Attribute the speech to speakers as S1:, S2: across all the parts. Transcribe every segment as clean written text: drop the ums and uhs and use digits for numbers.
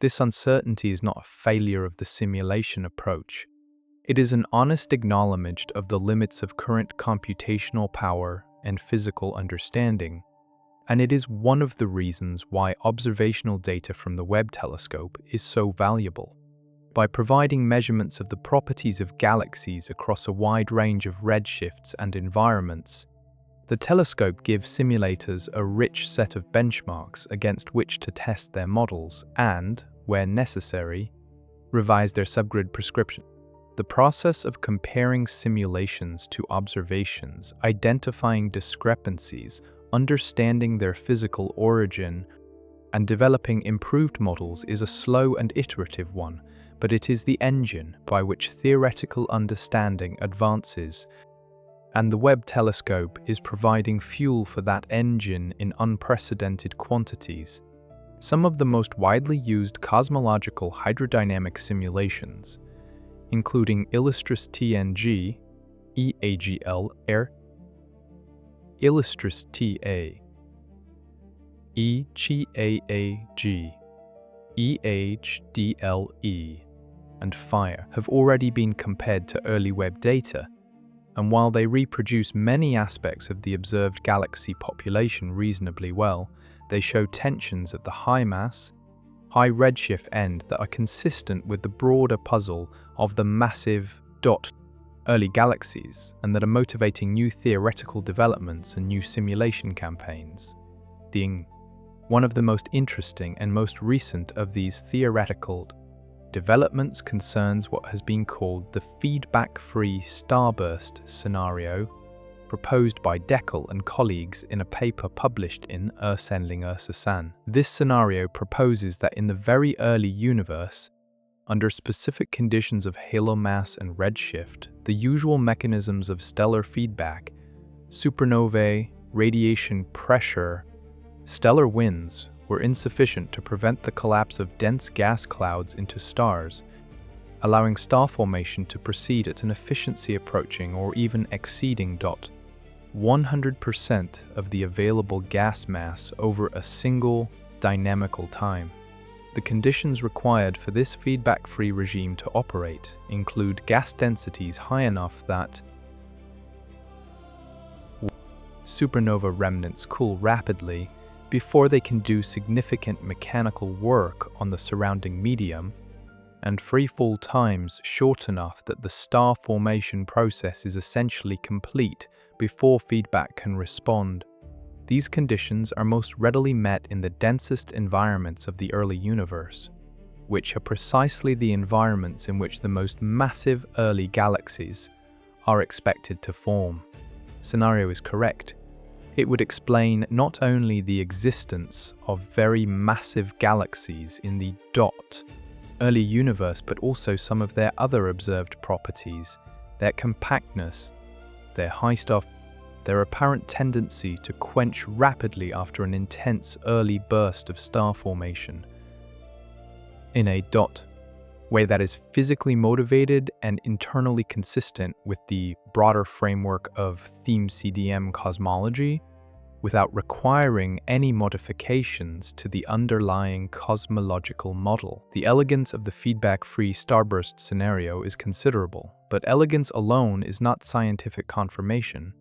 S1: This uncertainty is not a failure of the simulation approach. It is an honest acknowledgement of the limits of current computational power and physical understanding, and it is one of the reasons why observational data from the Webb telescope is so valuable. By providing measurements of the properties of galaxies across a wide range of redshifts and environments, the telescope gives simulators a rich set of benchmarks against which to test their models and, where necessary, revise their subgrid prescription. The process of comparing simulations to observations, identifying discrepancies, understanding their physical origin, and developing improved models is a slow and iterative one, but it is the engine by which theoretical understanding advances, and the Webb telescope is providing fuel for that engine in unprecedented quantities. Some of the most widely used cosmological hydrodynamic simulations, including Illustris TNG, EAGL, Air, Illustris TA, EGAAG, EHDLE, and FIRE, have already been compared to early Webb data, and while they reproduce many aspects of the observed galaxy population reasonably well, they show tensions at the high mass, high redshift end that are consistent with the broader puzzle of the massive early galaxies, and that are motivating new theoretical developments and new simulation campaigns. One of the most interesting and most recent of these theoretical developments concerns what has been called the feedback-free starburst scenario, proposed by Deckel and colleagues in a paper published in Ersenlinger. This scenario proposes that in the very early universe, under specific conditions of halo mass and redshift, the usual mechanisms of stellar feedback, supernovae, radiation pressure, stellar winds, were insufficient to prevent the collapse of dense gas clouds into stars, allowing star formation to proceed at an efficiency approaching or even exceeding 100% of the available gas mass over a single dynamical time. The conditions required for this feedback-free regime to operate include gas densities high enough that supernova remnants cool rapidly before they can do significant mechanical work on the surrounding medium, and free-fall times short enough that the star formation process is essentially complete before feedback can respond. These conditions are most readily met in the densest environments of the early universe, which are precisely the environments in which the most massive early galaxies are expected to form. Scenario is correct. It would explain not only the existence of very massive galaxies in the early universe, but also some of their other observed properties, their compactness, their high star, their apparent tendency to quench rapidly after an intense early burst of star formation, in a way that is physically motivated and internally consistent with the broader framework of theme CDM cosmology, without requiring any modifications to the underlying cosmological model. The elegance of the feedback-free starburst scenario is considerable, but elegance alone is not scientific confirmation,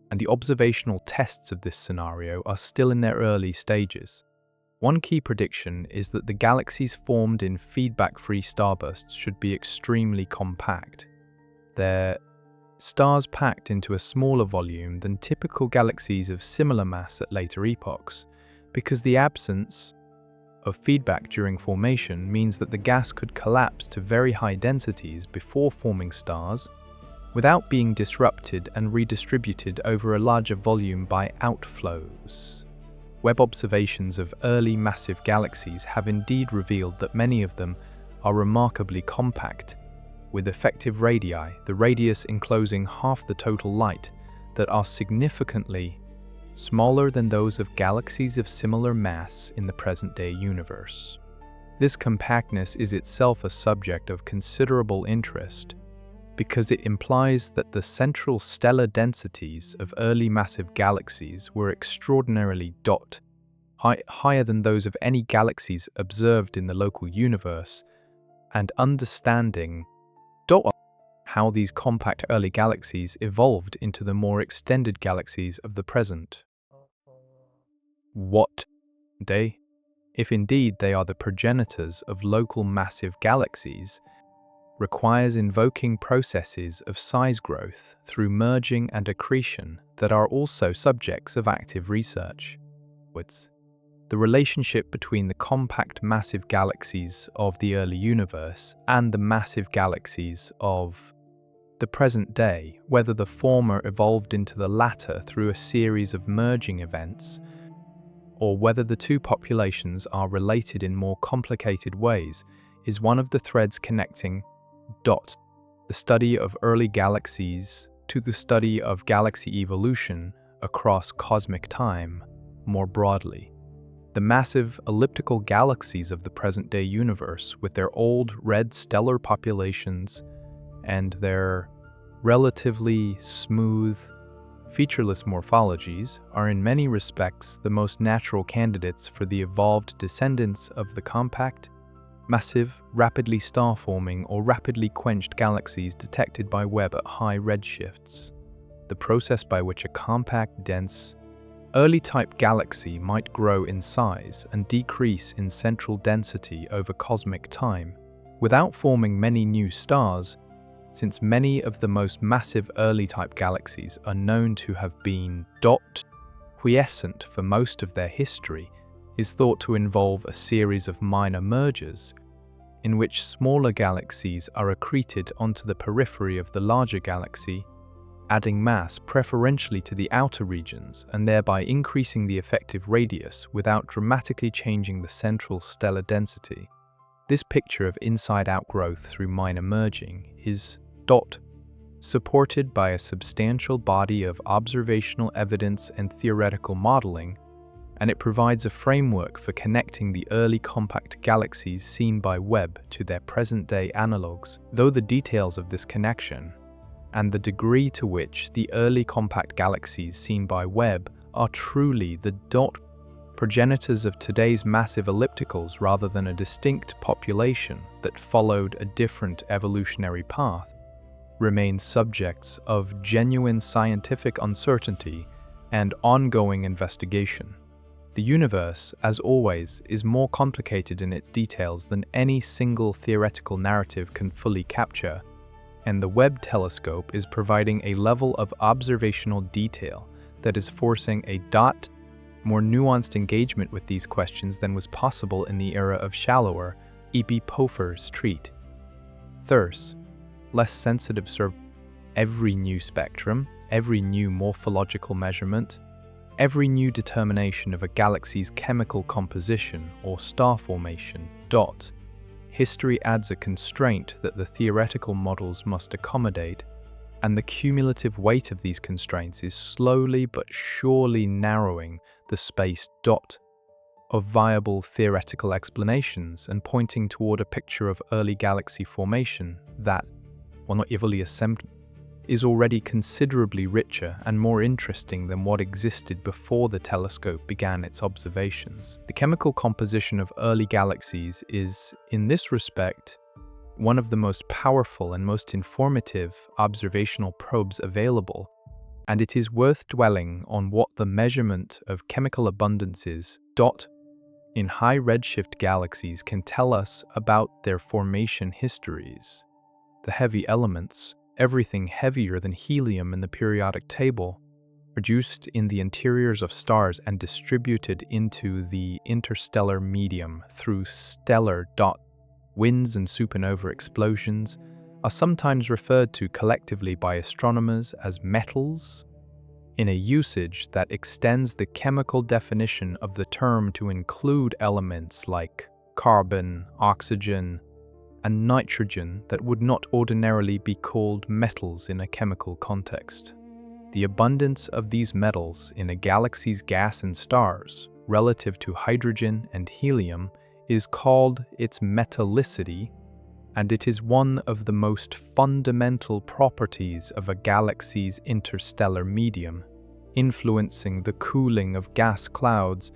S1: and the observational tests of this scenario are still in their early stages. One key prediction is that the galaxies formed in feedback-free starbursts should be extremely compact. They're stars packed into a smaller volume than typical galaxies of similar mass at later epochs, because the absence of feedback during formation means that the gas could collapse to very high densities before forming stars, without being disrupted and redistributed over a larger volume by outflows. Webb observations of early massive galaxies have indeed revealed that many of them are remarkably compact, with effective radii, the radius enclosing half the total light, that are significantly smaller than those of galaxies of similar mass in the present-day universe. This compactness is itself a subject of considerable interest, because it implies that the central stellar densities of early massive galaxies were extraordinarily higher than those of any galaxies observed in the local universe, and understanding how these compact early galaxies evolved into the more extended galaxies of the present. What they, if indeed they are the progenitors of local massive galaxies, requires invoking processes of size growth through merging and accretion that are also subjects of active research. The relationship between the compact massive galaxies of the early universe and the massive galaxies of the present day, whether the former evolved into the latter through a series of merging events, or whether the two populations are related in more complicated ways, is one of the threads connecting the study of early galaxies to the study of galaxy evolution across cosmic time more broadly. The massive elliptical galaxies of the present-day universe, with their old red stellar populations and their relatively smooth, featureless morphologies, are in many respects the most natural candidates for the evolved descendants of the compact, massive, rapidly star-forming or rapidly quenched galaxies detected by Webb at high redshifts. The process by which a compact, dense, early-type galaxy might grow in size and decrease in central density over cosmic time, without forming many new stars, since many of the most massive early-type galaxies are known to have been quiescent for most of their history, is thought to involve a series of minor mergers, in which smaller galaxies are accreted onto the periphery of the larger galaxy, adding mass preferentially to the outer regions and thereby increasing the effective radius without dramatically changing the central stellar density. This picture of inside-out growth through minor merging is supported by a substantial body of observational evidence and theoretical modeling, and it provides a framework for connecting the early compact galaxies seen by Webb to their present-day analogues, though the details of this connection and the degree to which the early compact galaxies seen by Webb are truly the progenitors of today's massive ellipticals rather than a distinct population that followed a different evolutionary path, remain subjects of genuine scientific uncertainty and ongoing investigation. The universe, as always, is more complicated in its details than any single theoretical narrative can fully capture, and the Webb telescope is providing a level of observational detail that is forcing a more nuanced engagement with these questions than was possible in the era of shallower, E.B. Poffer's treat. Thus, less sensitive every new spectrum, every new morphological measurement, every new determination of a galaxy's chemical composition or star formation. History adds a constraint that the theoretical models must accommodate, and the cumulative weight of these constraints is slowly but surely narrowing the space of viable theoretical explanations and pointing toward a picture of early galaxy formation that, while not evilly assembled, is already considerably richer and more interesting than what existed before the telescope began its observations. The chemical composition of early galaxies is, in this respect, one of the most powerful and most informative observational probes available, and it is worth dwelling on what the measurement of chemical abundances in high redshift galaxies can tell us about their formation histories. The heavy elements, everything heavier than helium in the periodic table, produced in the interiors of stars and distributed into the interstellar medium through stellar winds and supernova explosions, are sometimes referred to collectively by astronomers as metals, in a usage that extends the chemical definition of the term to include elements like carbon, oxygen, and nitrogen that would not ordinarily be called metals in a chemical context. The abundance of these metals in a galaxy's gas and stars, relative to hydrogen and helium, is called its metallicity, and it is one of the most fundamental properties of a galaxy's interstellar medium, influencing the cooling of gas clouds.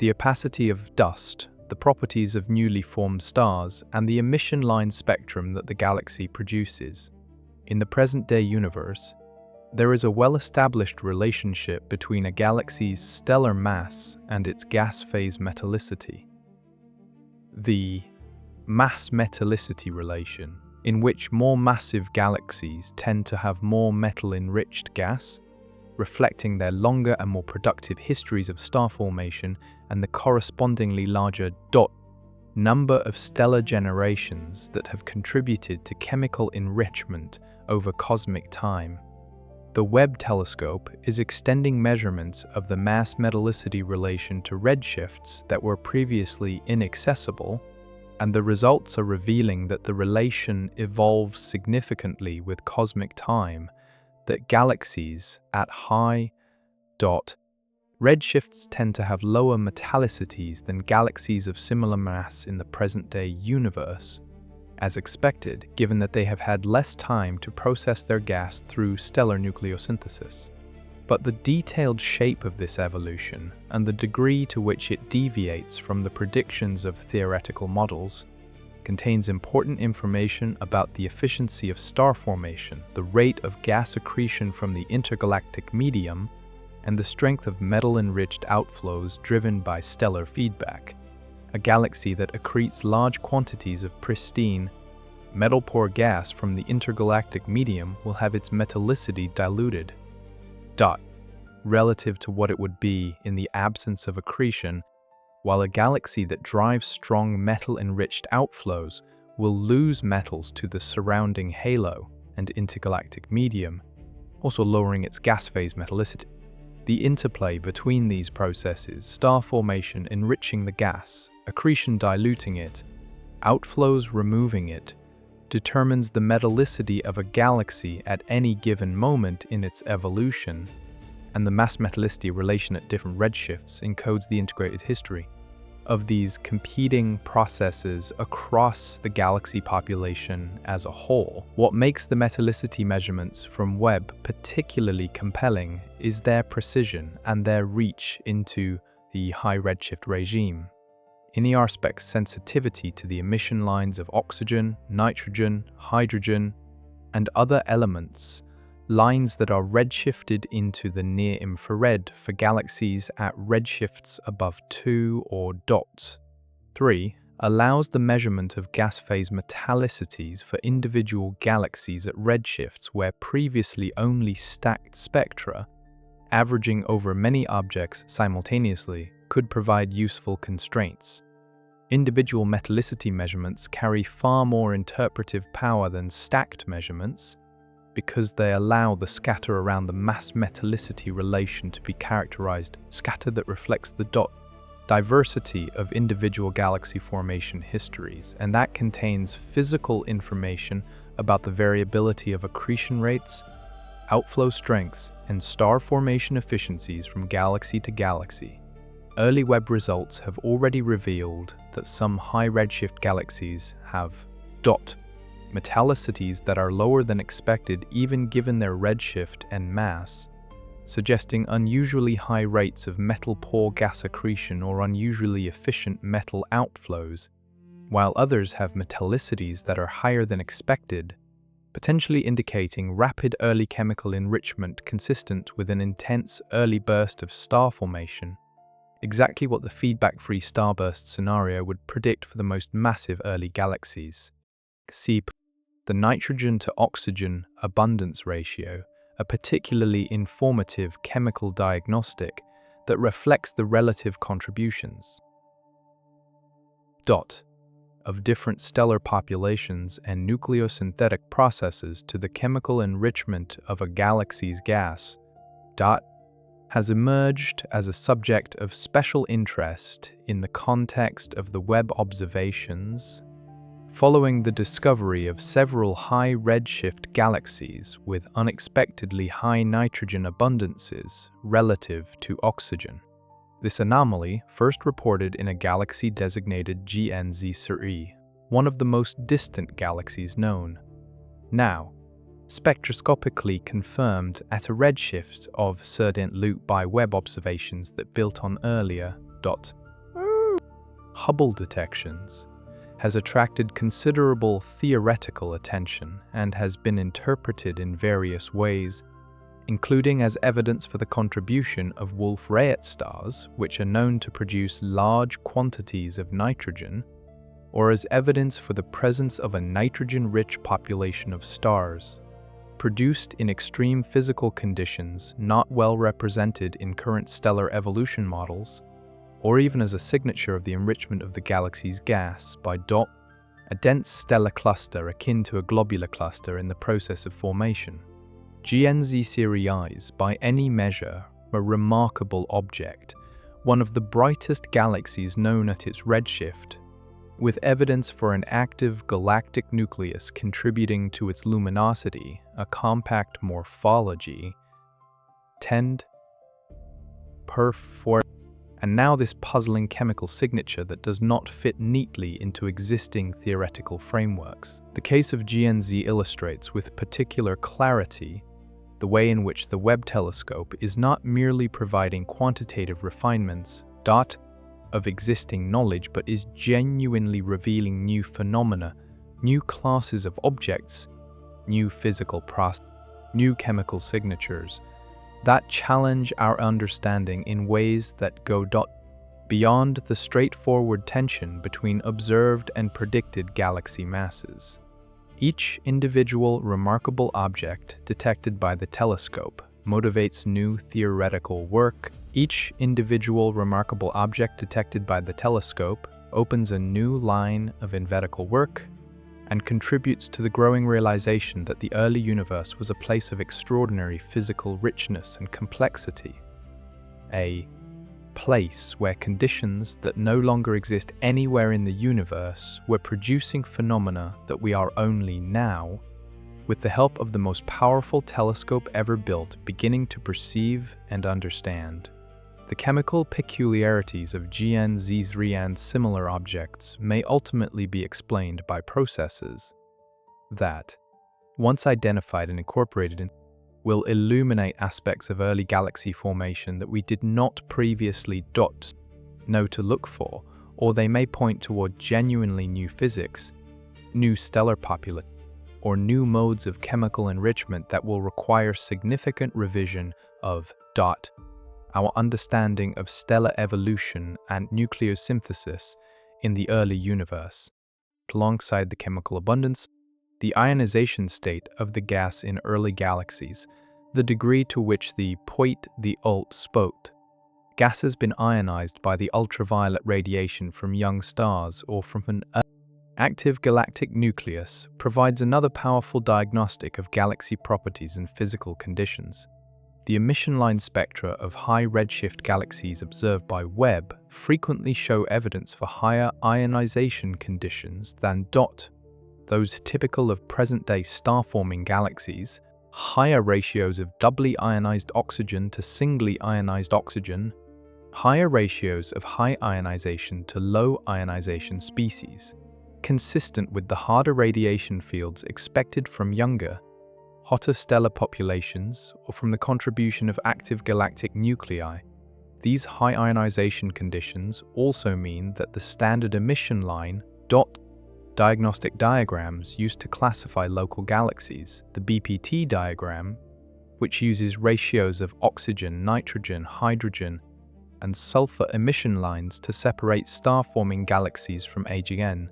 S1: the opacity of dust, the properties of newly formed stars, and the emission line spectrum that the galaxy produces. In the present-day universe, there is a well-established relationship between a galaxy's stellar mass and its gas phase metallicity. The mass-metallicity relation, in which more massive galaxies tend to have more metal-enriched gas, reflecting their longer and more productive histories of star formation and the correspondingly larger number of stellar generations that have contributed to chemical enrichment over cosmic time. The Webb telescope is extending measurements of the mass-metallicity relation to redshifts that were previously inaccessible, and the results are revealing that the relation evolves significantly with cosmic time, that galaxies at high redshifts tend to have lower metallicities than galaxies of similar mass in the present-day universe, as expected, given that they have had less time to process their gas through stellar nucleosynthesis. But the detailed shape of this evolution and the degree to which it deviates from the predictions of theoretical models contains important information about the efficiency of star formation, the rate of gas accretion from the intergalactic medium, and the strength of metal-enriched outflows driven by stellar feedback. A galaxy that accretes large quantities of pristine, metal-poor gas from the intergalactic medium will have its metallicity diluted, relative to what it would be in the absence of accretion, while a galaxy that drives strong metal-enriched outflows will lose metals to the surrounding halo and intergalactic medium, also lowering its gas phase metallicity. The interplay between these processes, star formation enriching the gas, accretion diluting it, outflows removing it, determines the metallicity of a galaxy at any given moment in its evolution, and the mass-metallicity relation at different redshifts encodes the integrated history of these competing processes across the galaxy population as a whole. What makes the metallicity measurements from Webb particularly compelling is their precision and their reach into the high redshift regime. INEARSpec's sensitivity to the emission lines of oxygen, nitrogen, hydrogen, and other elements, lines that are redshifted into the near-infrared for galaxies at redshifts above 2 or 3, allows the measurement of gas phase metallicities for individual galaxies at redshifts where previously only stacked spectra, averaging over many objects simultaneously, could provide useful constraints. Individual metallicity measurements carry far more interpretive power than stacked measurements, because they allow the scatter around the mass-metallicity relation to be characterized, scatter that reflects the diversity of individual galaxy formation histories, and that contains physical information about the variability of accretion rates, outflow strengths, and star formation efficiencies from galaxy to galaxy. Early Webb results have already revealed that some high redshift galaxies have metallicities that are lower than expected even given their redshift and mass, suggesting unusually high rates of metal-poor gas accretion or unusually efficient metal outflows, while others have metallicities that are higher than expected, potentially indicating rapid early chemical enrichment consistent with an intense early burst of star formation, exactly what the feedback-free starburst scenario would predict for the most massive early galaxies. See the nitrogen to oxygen abundance ratio, a particularly informative chemical diagnostic that reflects the relative contributions of different stellar populations and nucleosynthetic processes to the chemical enrichment of a galaxy's gas, has emerged as a subject of special interest in the context of the Webb observations following the discovery of several high redshift galaxies with unexpectedly high nitrogen abundances relative to oxygen. This anomaly, first reported in a galaxy designated GNZ-e, one of the most distant galaxies known, now spectroscopically confirmed at a redshift of Serdent Loop by Webb observations that built on earlier Hubble detections, has attracted considerable theoretical attention and has been interpreted in various ways, including as evidence for the contribution of Wolf-Rayet stars, which are known to produce large quantities of nitrogen, or as evidence for the presence of a nitrogen-rich population of stars, produced in extreme physical conditions not well represented in current stellar evolution models, or even as a signature of the enrichment of the galaxy's gas by a dense stellar cluster akin to a globular cluster in the process of formation. GNZ Sirius is, by any measure, a remarkable object, one of the brightest galaxies known at its redshift, with evidence for an active galactic nucleus contributing to its luminosity, a compact morphology, 10^4, and now this puzzling chemical signature that does not fit neatly into existing theoretical frameworks. The case of GNZ illustrates with particular clarity the way in which the Webb telescope is not merely providing quantitative refinements of existing knowledge, but is genuinely revealing new phenomena, new classes of objects, new physical processes, new chemical signatures that challenge our understanding in ways that go beyond the straightforward tension between observed and predicted galaxy masses. Each individual remarkable object detected by the telescope motivates new theoretical work. Each individual remarkable object detected by the telescope opens a new line of empirical work and contributes to the growing realization that the early universe was a place of extraordinary physical richness and complexity, a place where conditions that no longer exist anywhere in the universe were producing phenomena that we are only now, with the help of the most powerful telescope ever built, beginning to perceive and understand. The chemical peculiarities of GNZ3 and similar objects may ultimately be explained by processes that, once identified and incorporated, will illuminate aspects of early galaxy formation that we did not previously know to look for, or they may point toward genuinely new physics, new stellar populations, or new modes of chemical enrichment that will require significant revision of our understanding of stellar evolution and nucleosynthesis in the early universe. Alongside the chemical abundance, the ionization state of the gas in early galaxies, the degree to which the gas has been ionized by the ultraviolet radiation from young stars or from an active galactic nucleus, provides another powerful diagnostic of galaxy properties and physical conditions. The emission line spectra of high redshift galaxies observed by Webb frequently show evidence for higher ionization conditions than those typical of present-day star-forming galaxies, higher ratios of doubly ionized oxygen to singly ionized oxygen, higher ratios of high ionization to low ionization species, consistent with the harder radiation fields expected from younger, hotter stellar populations or from the contribution of active galactic nuclei. These high ionization conditions also mean that the standard emission line diagnostic diagrams used to classify local galaxies, the BPT diagram, which uses ratios of oxygen, nitrogen, hydrogen, and sulfur emission lines to separate star-forming galaxies from AGN,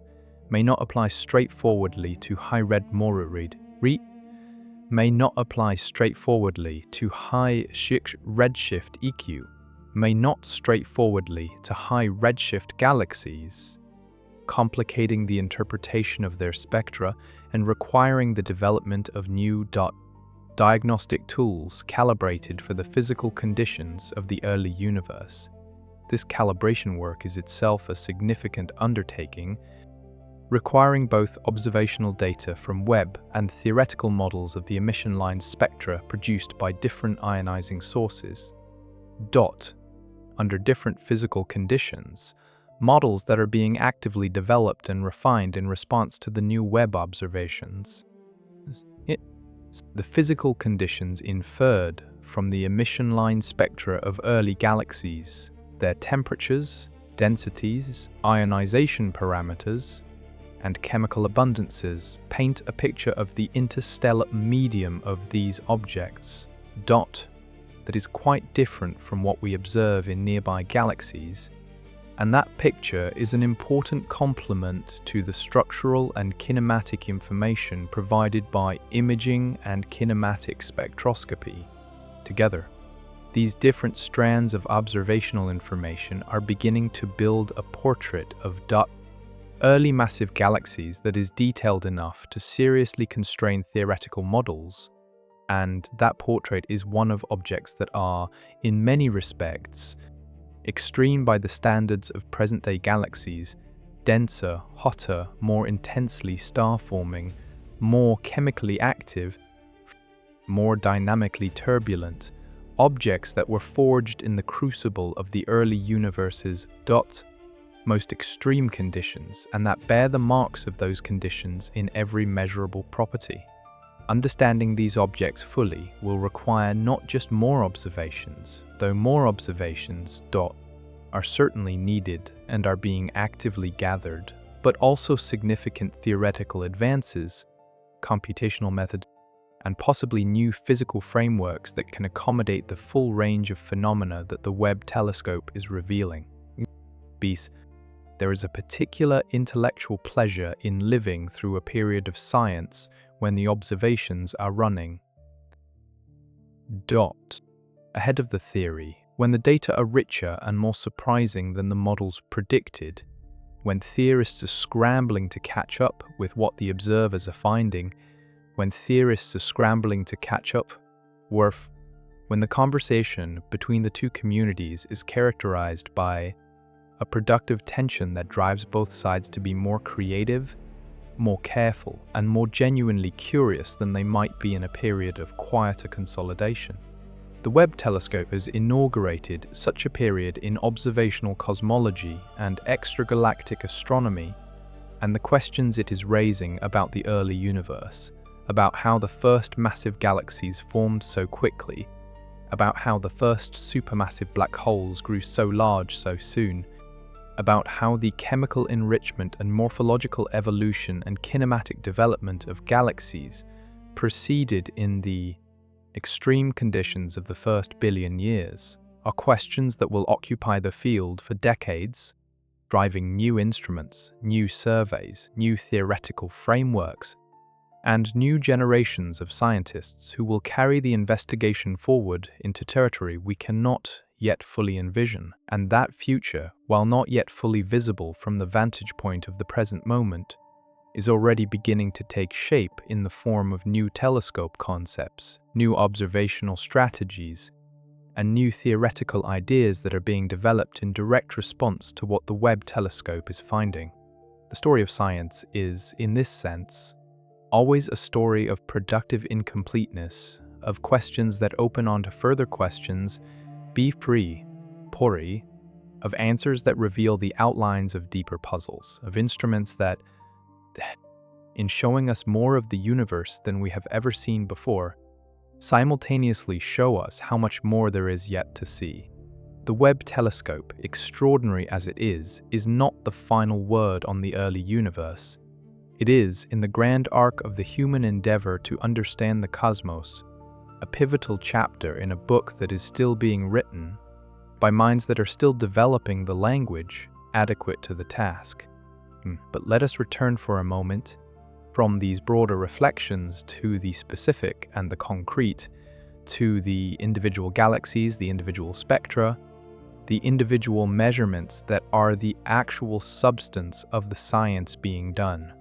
S1: may not apply straightforwardly to high redshift EQ, may not straightforwardly to high redshift galaxies, complicating the interpretation of their spectra and requiring the development of new diagnostic tools calibrated for the physical conditions of the early universe. This calibration work is itself a significant undertaking, requiring both observational data from Webb and theoretical models of the emission line spectra produced by different ionizing sources. Under different physical conditions, models that are being actively developed and refined in response to the new Webb observations. The physical conditions inferred from the emission line spectra of early galaxies, their temperatures, densities, ionization parameters, and chemical abundances paint a picture of the interstellar medium of these objects, that is quite different from what we observe in nearby galaxies, and that picture is an important complement to the structural and kinematic information provided by imaging and kinematic spectroscopy. Together, these different strands of observational information are beginning to build a portrait of early massive galaxies that is detailed enough to seriously constrain theoretical models, and that portrait is one of objects that are, in many respects, extreme by the standards of present-day galaxies, denser, hotter, more intensely star-forming, more chemically active, more dynamically turbulent, objects that were forged in the crucible of the early universe's most extreme conditions, and that bear the marks of those conditions in every measurable property. Understanding these objects fully will require not just more observations, though more observations are certainly needed and are being actively gathered, but also significant theoretical advances, computational methods, and possibly new physical frameworks that can accommodate the full range of phenomena that the Webb telescope is revealing. There is a particular intellectual pleasure in living through a period of science when the observations are running ahead of the theory, when the data are richer and more surprising than the models predicted, when theorists are scrambling to catch up with what the observers are finding, when theorists are scrambling to catch up, when the conversation between the two communities is characterized by a productive tension that drives both sides to be more creative, more careful, and more genuinely curious than they might be in a period of quieter consolidation. The Webb telescope has inaugurated such a period in observational cosmology and extragalactic astronomy, and the questions it is raising about the early universe, about how the first massive galaxies formed so quickly, about how the first supermassive black holes grew so large so soon, about how the chemical enrichment and morphological evolution and kinematic development of galaxies proceeded in the extreme conditions of the first billion years, are questions that will occupy the field for decades, driving new instruments, new surveys, new theoretical frameworks, and new generations of scientists who will carry the investigation forward into territory we cannot yet fully envision. And that future, while not yet fully visible from the vantage point of the present moment, is already beginning to take shape in the form of new telescope concepts, new observational strategies, and new theoretical ideas that are being developed in direct response to what the Webb telescope is finding. The story of science is, in this sense, always a story of productive incompleteness, of questions that open onto further questions, of answers that reveal the outlines of deeper puzzles, of instruments that, in showing us more of the universe than we have ever seen before, simultaneously show us how much more there is yet to see. The Webb telescope, extraordinary as it is not the final word on the early universe. It is, in the grand arc of the human endeavor to understand the cosmos, a pivotal chapter in a book that is still being written by minds that are still developing the language adequate to the task. But let us return for a moment from these broader reflections to the specific and the concrete, to the individual galaxies, the individual spectra, the individual measurements that are the actual substance of the science being done.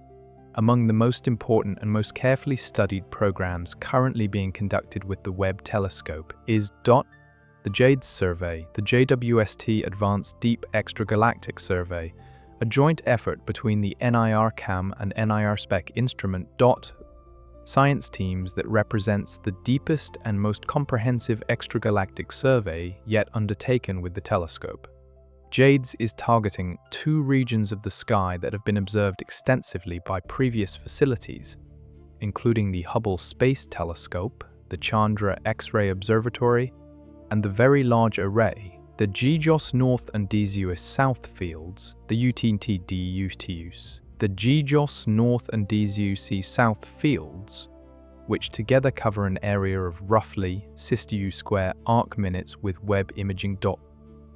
S1: Among the most important and most carefully studied programs currently being conducted with the Webb telescope is the JADES survey, the JWST Advanced Deep Extragalactic Survey, a joint effort between the NIRCam and NIRSpec instrument science teams that represents the deepest and most comprehensive extragalactic survey yet undertaken with the telescope. JADES is targeting two regions of the sky that have been observed extensively by previous facilities, including the Hubble Space Telescope, the Chandra X-ray Observatory, and the Very Large Array, The JWST North and JWST South fields, the UTT-DUTUS, the JWST North and JWST South fields, which together cover an area of roughly 60 square arc-minutes with Webb imaging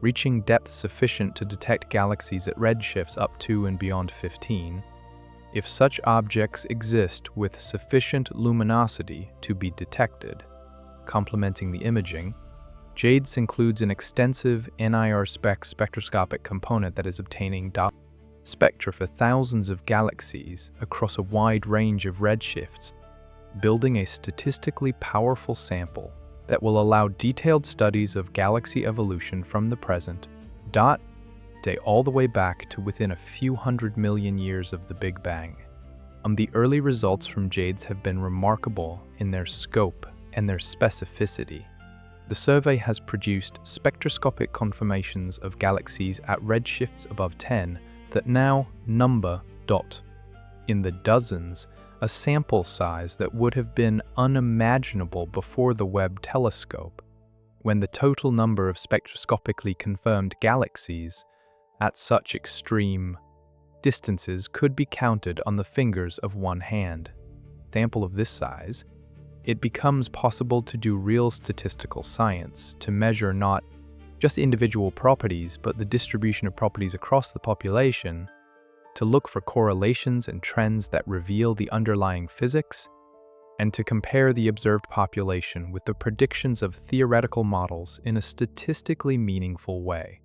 S1: reaching depths sufficient to detect galaxies at redshifts up to and beyond 15, if such objects exist with sufficient luminosity to be detected. Complementing the imaging, JWST includes an extensive NIR-SPEC spectroscopic component that is obtaining spectra for thousands of galaxies across a wide range of redshifts, building a statistically powerful sample that will allow detailed studies of galaxy evolution from the present day all the way back to within a few 100 million years of the Big Bang. The early results from JWST have been remarkable in their scope and their specificity. The survey has produced spectroscopic confirmations of galaxies at redshifts above 10 that now number in the dozens, a sample size that would have been unimaginable before the Webb telescope, when the total number of spectroscopically confirmed galaxies at such extreme distances could be counted on the fingers of one hand. Sample of this size, it becomes possible to do real statistical science, to measure not just individual properties, but the distribution of properties across the population, to look for correlations and trends that reveal the underlying physics, and to compare the observed population with the predictions of theoretical models in a statistically meaningful way.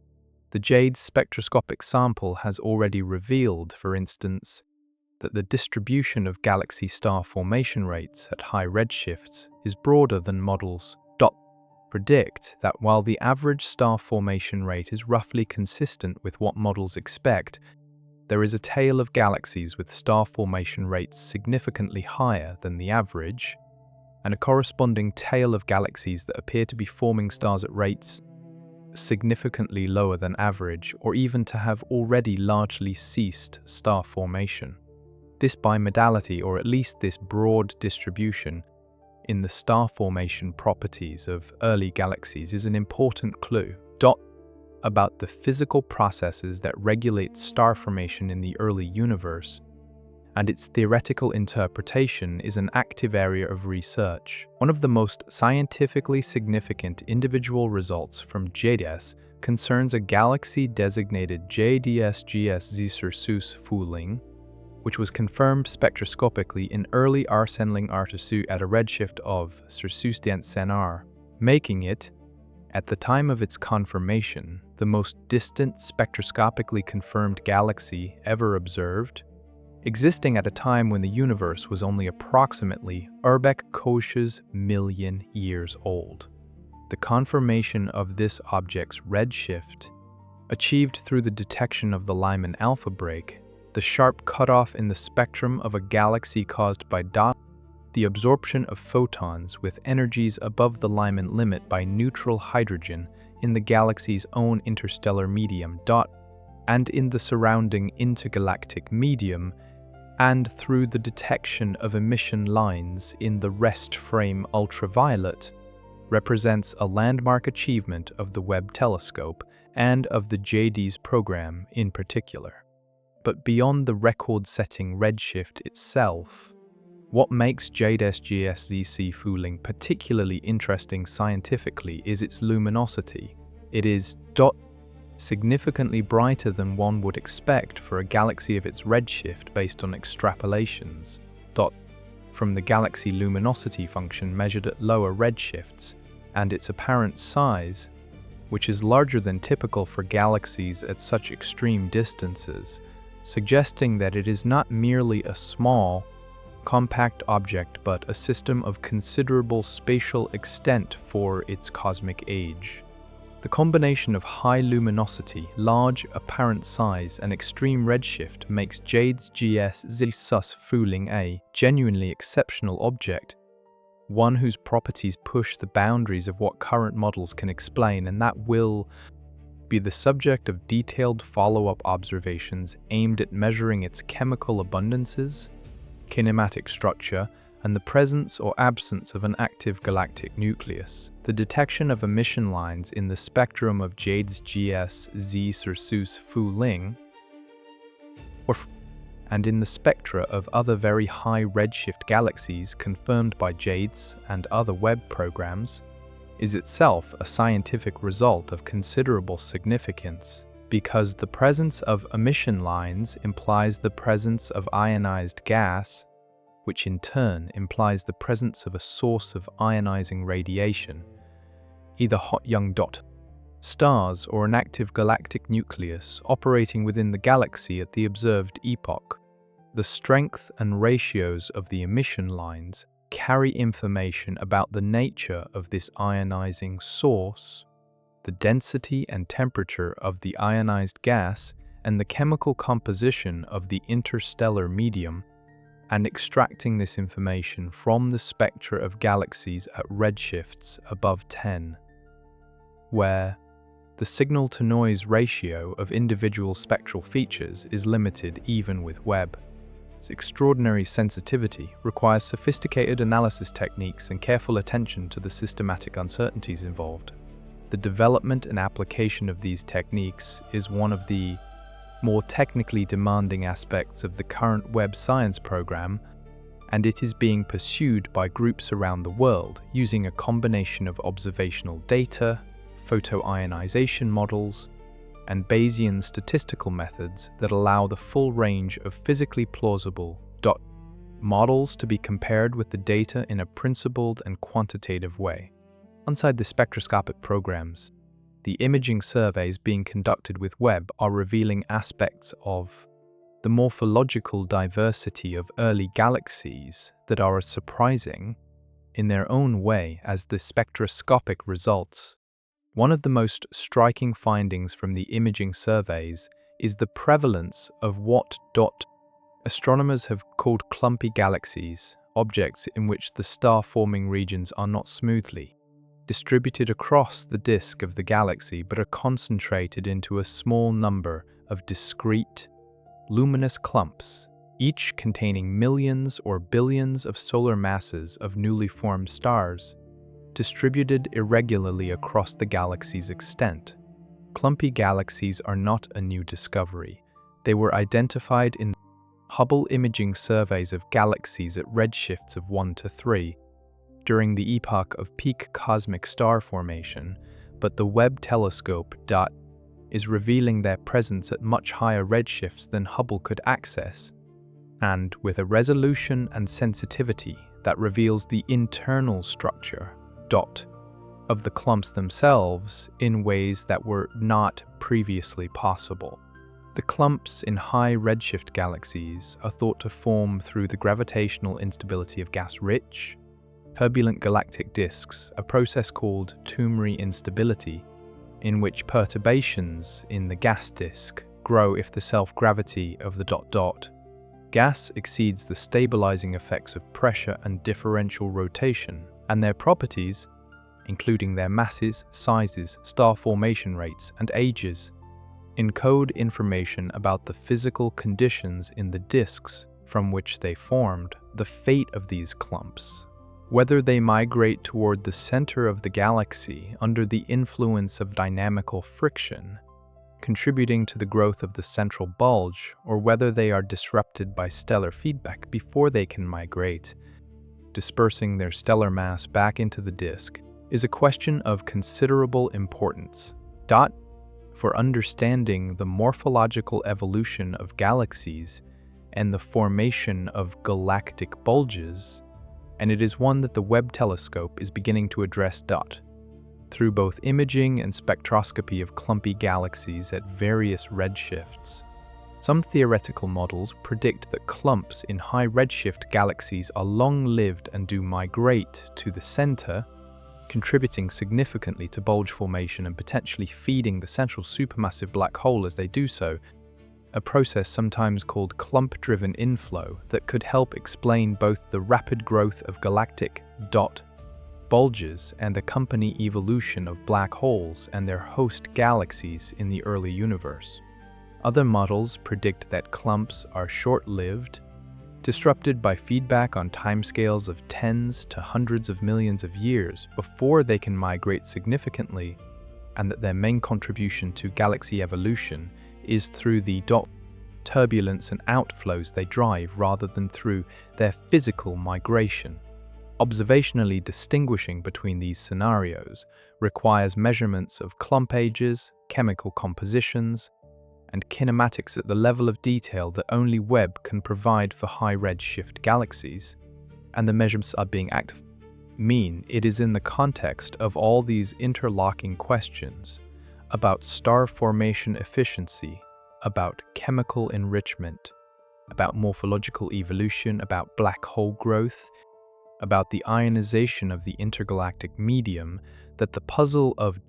S1: The JWST spectroscopic sample has already revealed, for instance, that the distribution of galaxy star formation rates at high redshifts is broader than models predict, that while the average star formation rate is roughly consistent with what models expect, there is a tail of galaxies with star formation rates significantly higher than the average, and a corresponding tail of galaxies that appear to be forming stars at rates significantly lower than average, or even to have already largely ceased star formation. This bimodality, or at least this broad distribution in the star formation properties of early galaxies, is an important clue about the physical processes that regulate star formation in the early universe, and its theoretical interpretation is an active area of research. One of the most scientifically significant individual results from JWST concerns a galaxy designated JWST Fooling, which was confirmed spectroscopically in early Arsenling Artusu at a redshift of Cenar, making it, at the time of its confirmation, the most distant spectroscopically confirmed galaxy ever observed, existing at a time when the universe was only approximately Kosh's million years old. The confirmation of this object's redshift, achieved through the detection of the Lyman alpha break, the sharp cutoff in the spectrum of a galaxy caused by the absorption of photons with energies above the Lyman limit by neutral hydrogen in the galaxy's own interstellar medium and in the surrounding intergalactic medium, and through the detection of emission lines in the rest frame ultraviolet, represents a landmark achievement of the Webb telescope and of the JWST program in particular. But beyond the record-setting redshift itself, what makes JWST Fooling particularly interesting scientifically is its luminosity. It is significantly brighter than one would expect for a galaxy of its redshift based on extrapolations from the galaxy luminosity function measured at lower redshifts, and its apparent size, which is larger than typical for galaxies at such extreme distances, suggesting that it is not merely a small, compact object but a system of considerable spatial extent for its cosmic age. The combination of high luminosity, large apparent size, and extreme redshift makes JWST Fooling a genuinely exceptional object, one whose properties push the boundaries of what current models can explain, and that will be the subject of detailed follow-up observations aimed at measuring its chemical abundances, kinematic structure, and the presence or absence of an active galactic nucleus. The detection of emission lines in the spectrum of JWST Cirrus Fu-Ling, and in the spectra of other very high redshift galaxies confirmed by JWST and other Webb programs, is itself a scientific result of considerable significance, because the presence of emission lines implies the presence of ionized gas, which in turn implies the presence of a source of ionizing radiation, either hot young stars or an active galactic nucleus operating within the galaxy at the observed epoch. The strength and ratios of the emission lines carry information about the nature of this ionizing source, the density and temperature of the ionized gas, and the chemical composition of the interstellar medium, and extracting this information from the spectra of galaxies at redshifts above 10, where the signal-to-noise ratio of individual spectral features is limited even with Webb. Its extraordinary sensitivity requires sophisticated analysis techniques and careful attention to the systematic uncertainties involved. The development and application of these techniques is one of the more technically demanding aspects of the current Webb science program, and it is being pursued by groups around the world using a combination of observational data, photoionization models, and Bayesian statistical methods that allow the full range of physically plausible models to be compared with the data in a principled and quantitative way. Alongside the spectroscopic programs, the imaging surveys being conducted with Webb are revealing aspects of the morphological diversity of early galaxies that are as surprising in their own way as the spectroscopic results. One of the most striking findings from the imaging surveys is the prevalence of what astronomers have called clumpy galaxies, objects in which the star-forming regions are not smoothly distributed across the disk of the galaxy but are concentrated into a small number of discrete, luminous clumps, each containing millions or billions of solar masses of newly formed stars, distributed irregularly across the galaxy's extent. Clumpy galaxies are not a new discovery. They were identified in Hubble imaging surveys of galaxies at redshifts of 1 to 3 during the epoch of peak cosmic star formation, but the Webb telescope is revealing their presence at much higher redshifts than Hubble could access, and with a resolution and sensitivity that reveals the internal structure of the clumps themselves in ways that were not previously possible. The clumps in high redshift galaxies are thought to form through the gravitational instability of gas-rich, turbulent galactic disks, a process called Tumri instability, in which perturbations in the gas disk grow if the self-gravity of the gas exceeds the stabilizing effects of pressure and differential rotation, and their properties, including their masses, sizes, star formation rates, and ages, encode information about the physical conditions in the disks from which they formed. The fate of these clumps, whether they migrate toward the center of the galaxy under the influence of dynamical friction, contributing to the growth of the central bulge, or whether they are disrupted by stellar feedback before they can migrate, dispersing their stellar mass back into the disk, is a question of considerable importance. For understanding the morphological evolution of galaxies and the formation of galactic bulges, and it is one that the Webb telescope is beginning to address. Through both imaging and spectroscopy of clumpy galaxies at various redshifts, some theoretical models predict that clumps in high redshift galaxies are long-lived and do migrate to the center, contributing significantly to bulge formation and potentially feeding the central supermassive black hole as they do so, a process sometimes called clump-driven inflow that could help explain both the rapid growth of galactic bulges and the accompanying evolution of black holes and their host galaxies in the early universe. Other models predict that clumps are short-lived, disrupted by feedback on timescales of tens to hundreds of millions of years before they can migrate significantly, and that their main contribution to galaxy evolution is through the turbulence and outflows they drive rather than through their physical migration. Observationally distinguishing between these scenarios requires measurements of clump ages, chemical compositions, and kinematics at the level of detail that only Webb can provide for high redshift galaxies, and the measurements are being active. It is in the context of all these interlocking questions about star formation efficiency, about chemical enrichment, about morphological evolution, about black hole growth, about the ionization of the intergalactic medium, that the puzzle of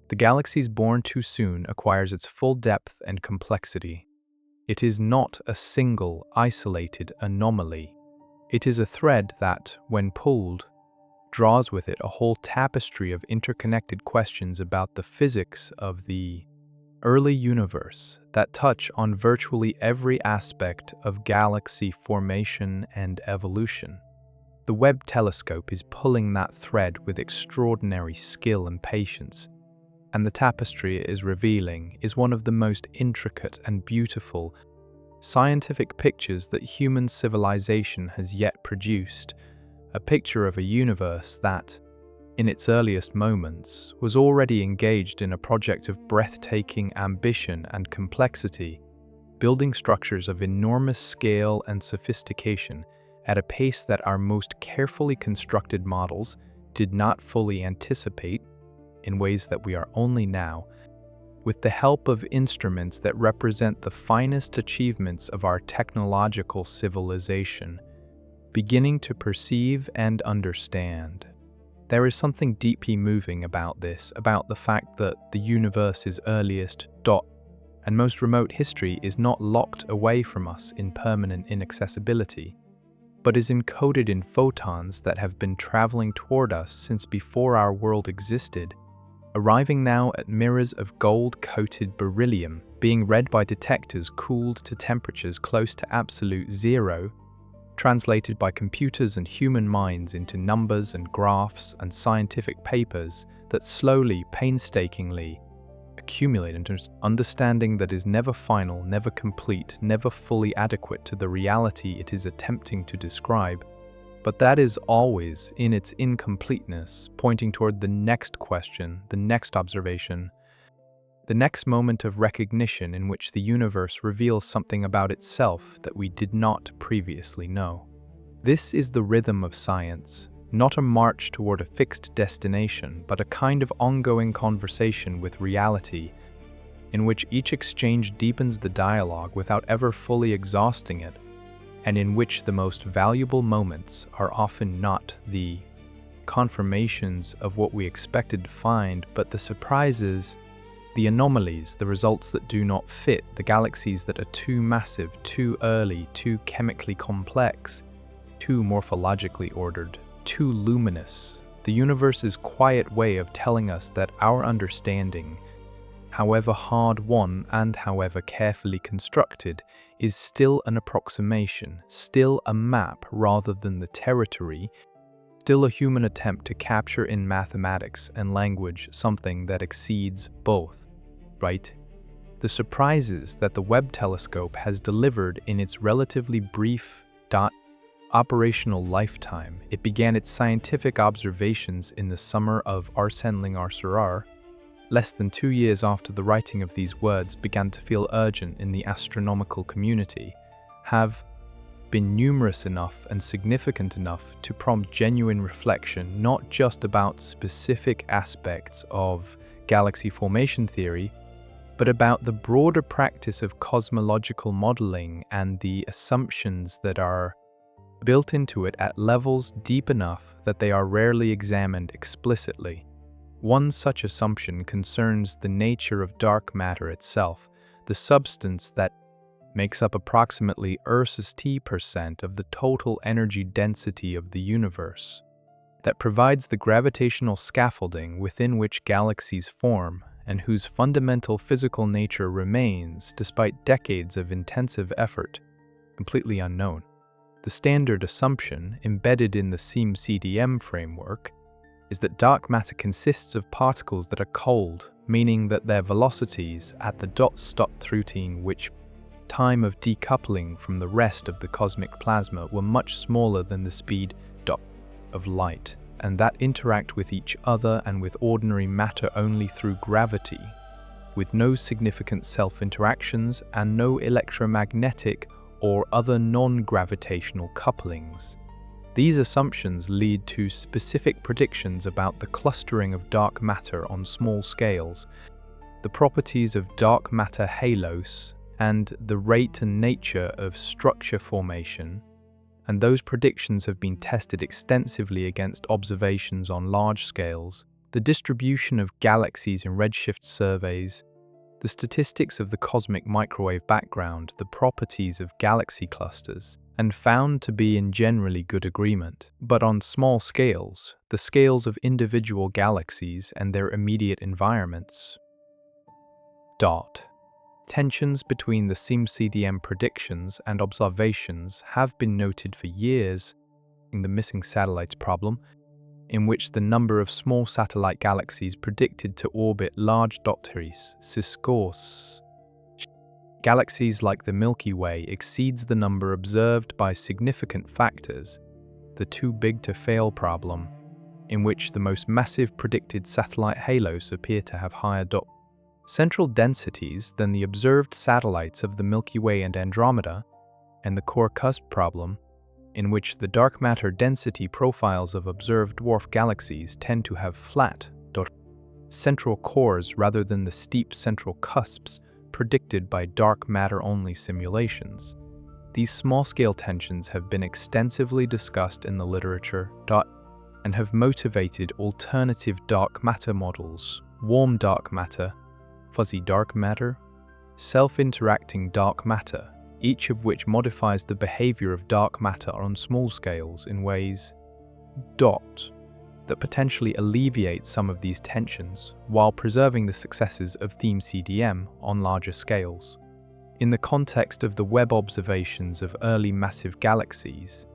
S1: the galaxies born too soon acquires its full depth and complexity. It is not a single, isolated anomaly. It is a thread that, when pulled, draws with it a whole tapestry of interconnected questions about the physics of the early universe that touch on virtually every aspect of galaxy formation and evolution. The Webb telescope is pulling that thread with extraordinary skill and patience, and the tapestry it is revealing is one of the most intricate and beautiful scientific pictures that human civilization has yet produced, a picture of a universe that, in its earliest moments, was already engaged in a project of breathtaking ambition and complexity, building structures of enormous scale and sophistication at a pace that our most carefully constructed models did not fully anticipate, in ways that we are only now, with the help of instruments that represent the finest achievements of our technological civilization, beginning to perceive and understand. There is something deeply moving about this, about the fact that the universe's earliest and most remote history is not locked away from us in permanent inaccessibility, but is encoded in photons that have been traveling toward us since before our world existed, arriving now at mirrors of gold-coated beryllium, being read by detectors cooled to temperatures close to absolute zero, translated by computers and human minds into numbers and graphs and scientific papers that slowly, painstakingly accumulate into understanding that is never final, never complete, never fully adequate to the reality it is attempting to describe, but that is always, in its incompleteness, pointing toward the next question, the next observation, the next moment of recognition in which the universe reveals something about itself that we did not previously know. This is the rhythm of science, not a march toward a fixed destination, but a kind of ongoing conversation with reality, in which each exchange deepens the dialogue without ever fully exhausting it, and in which the most valuable moments are often not the confirmations of what we expected to find, but the surprises, the anomalies, the results that do not fit, the galaxies that are too massive, too early, too chemically complex, too morphologically ordered, too luminous. The universe's quiet way of telling us that our understanding, however hard-won and however carefully constructed, is still an approximation, still a map rather than the territory, still a human attempt to capture in mathematics and language something that exceeds both, right? The surprises that the Webb telescope has delivered in its relatively brief operational lifetime. It began its scientific observations in the summer of Arsenling-Arsurar, less than 2 years after the writing of these words began to feel urgent in the astronomical community, have been numerous enough and significant enough to prompt genuine reflection not just about specific aspects of galaxy formation theory, but about the broader practice of cosmological modeling and the assumptions that are built into it at levels deep enough that they are rarely examined explicitly. One such assumption concerns the nature of dark matter itself, the substance that makes up approximately T% of the total energy density of the universe, that provides the gravitational scaffolding within which galaxies form and whose fundamental physical nature remains, despite decades of intensive effort, completely unknown. The standard assumption embedded in the SEAM-CDM framework is that dark matter consists of particles that are cold, meaning that their velocities at the dot-stop routine, which time of decoupling from the rest of the cosmic plasma, were much smaller than the speed of light, and that interact with each other and with ordinary matter only through gravity, with no significant self-interactions and no electromagnetic or other non-gravitational couplings. These assumptions lead to specific predictions about the clustering of dark matter on small scales, the properties of dark matter halos, and the rate and nature of structure formation, and those predictions have been tested extensively against observations on large scales, the distribution of galaxies in redshift surveys, the statistics of the cosmic microwave background, the properties of galaxy clusters, and found to be in generally good agreement. But on small scales, the scales of individual galaxies and their immediate environments. Tensions between the SEAM-CDM predictions and observations have been noted for years in the missing satellites problem, in which the number of small satellite galaxies predicted to orbit large galaxies like the Milky Way exceeds the number observed by significant factors, the too big to fail problem, in which the most massive predicted satellite halos appear to have higher central densities than the observed satellites of the Milky Way and Andromeda, and the core cusp problem, in which the dark matter density profiles of observed dwarf galaxies tend to have flat central cores rather than the steep central cusps predicted by dark matter-only simulations. These small-scale tensions have been extensively discussed in the literature and have motivated alternative dark matter models: warm dark matter, fuzzy dark matter, self-interacting dark matter, each of which modifies the behavior of dark matter on small scales in ways that potentially alleviate some of these tensions while preserving the successes of SEAM-CDM on larger scales. In the context of the Webb observations of early massive galaxies,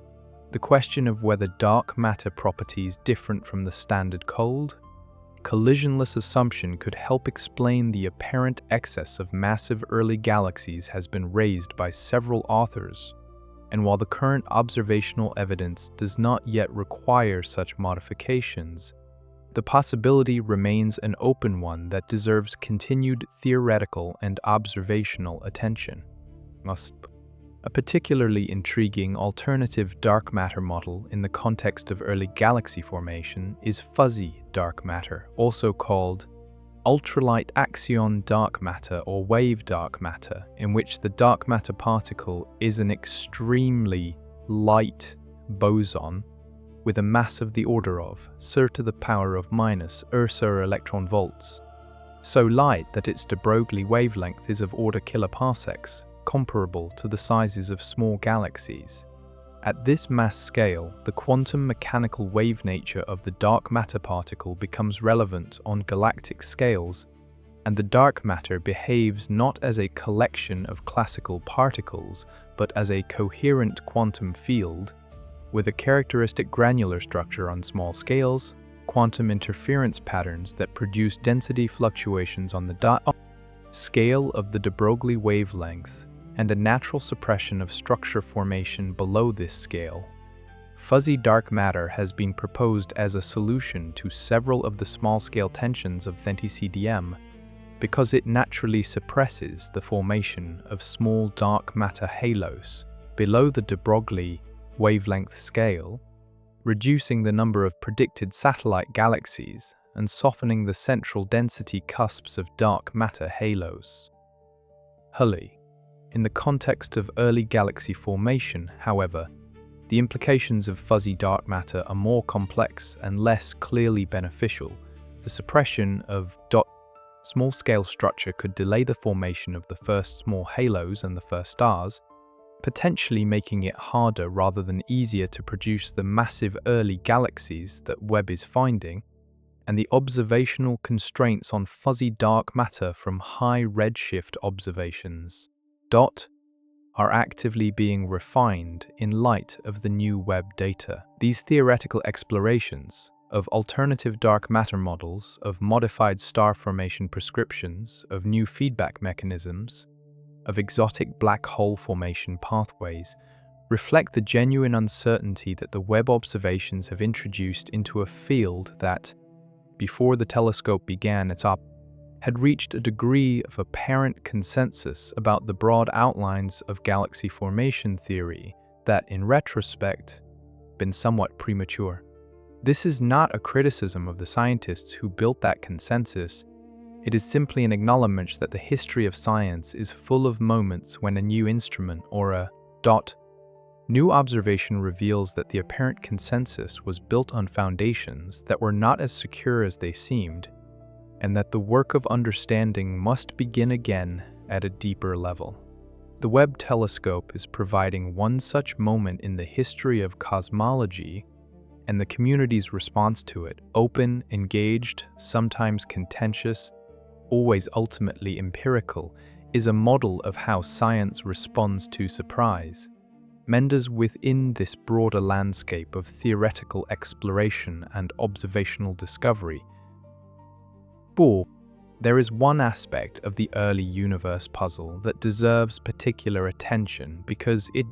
S1: the question of whether dark matter properties different from the standard cold, collisionless assumption could help explain the apparent excess of massive early galaxies has been raised by several authors, and while the current observational evidence does not yet require such modifications, the possibility remains an open one that deserves continued theoretical and observational attention. A particularly intriguing alternative dark matter model in the context of early galaxy formation is fuzzy dark matter, also called ultralight axion dark matter or wave dark matter, in which the dark matter particle is an extremely light boson with a mass of the order of (10⁻⁻⁻) electron volts, so light that its de Broglie wavelength is of order kiloparsecs, comparable to the sizes of small galaxies. At this mass scale, the quantum mechanical wave nature of the dark matter particle becomes relevant on galactic scales, and the dark matter behaves not as a collection of classical particles, but as a coherent quantum field, with a characteristic granular structure on small scales, quantum interference patterns that produce density fluctuations on the scale of the de Broglie wavelength, and a natural suppression of structure formation below this scale. Fuzzy dark matter has been proposed as a solution to several of the small-scale tensions of SEAM-CDM because it naturally suppresses the formation of small dark matter halos below the de Broglie wavelength scale, reducing the number of predicted satellite galaxies and softening the central density cusps of dark matter halos. In the context of early galaxy formation, however, the implications of fuzzy dark matter are more complex and less clearly beneficial. The suppression of small-scale structure could delay the formation of the first small halos and the first stars, potentially making it harder rather than easier to produce the massive early galaxies that Webb is finding, and the observational constraints on fuzzy dark matter from high redshift observations are actively being refined in light of the new Webb data. These theoretical explorations of alternative dark matter models, of modified star formation prescriptions, of new feedback mechanisms, of exotic black hole formation pathways, reflect the genuine uncertainty that the Webb observations have introduced into a field that, before the telescope began its op, had reached a degree of apparent consensus about the broad outlines of galaxy formation theory that, in retrospect, been somewhat premature. This is not a criticism of the scientists who built that consensus. It is simply an acknowledgement that the history of science is full of moments when a new instrument or a new observation reveals that the apparent consensus was built on foundations that were not as secure as they seemed, and that the work of understanding must begin again at a deeper level. The Webb telescope is providing one such moment in the history of cosmology, and the community's response to it, open, engaged, sometimes contentious, always ultimately empirical, is a model of how science responds to surprise. Meanders within this broader landscape of theoretical exploration and observational discovery. There is one aspect of the early universe puzzle that deserves particular attention because it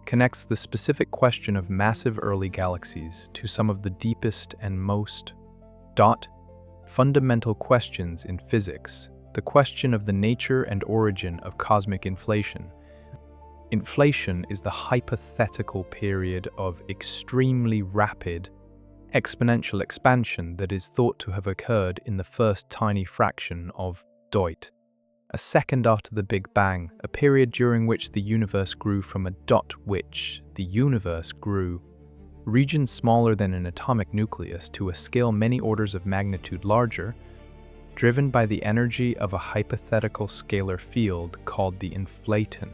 S1: connects the specific question of massive early galaxies to some of the deepest and most fundamental questions in physics, the question of the nature and origin of cosmic inflation. Inflation is the hypothetical period of extremely rapid, exponential expansion that is thought to have occurred in the first tiny fraction of a second after the Big Bang, a period during which the universe grew from a which the universe grew, regions smaller than an atomic nucleus to a scale many orders of magnitude larger, driven by the energy of a hypothetical scalar field called the inflaton.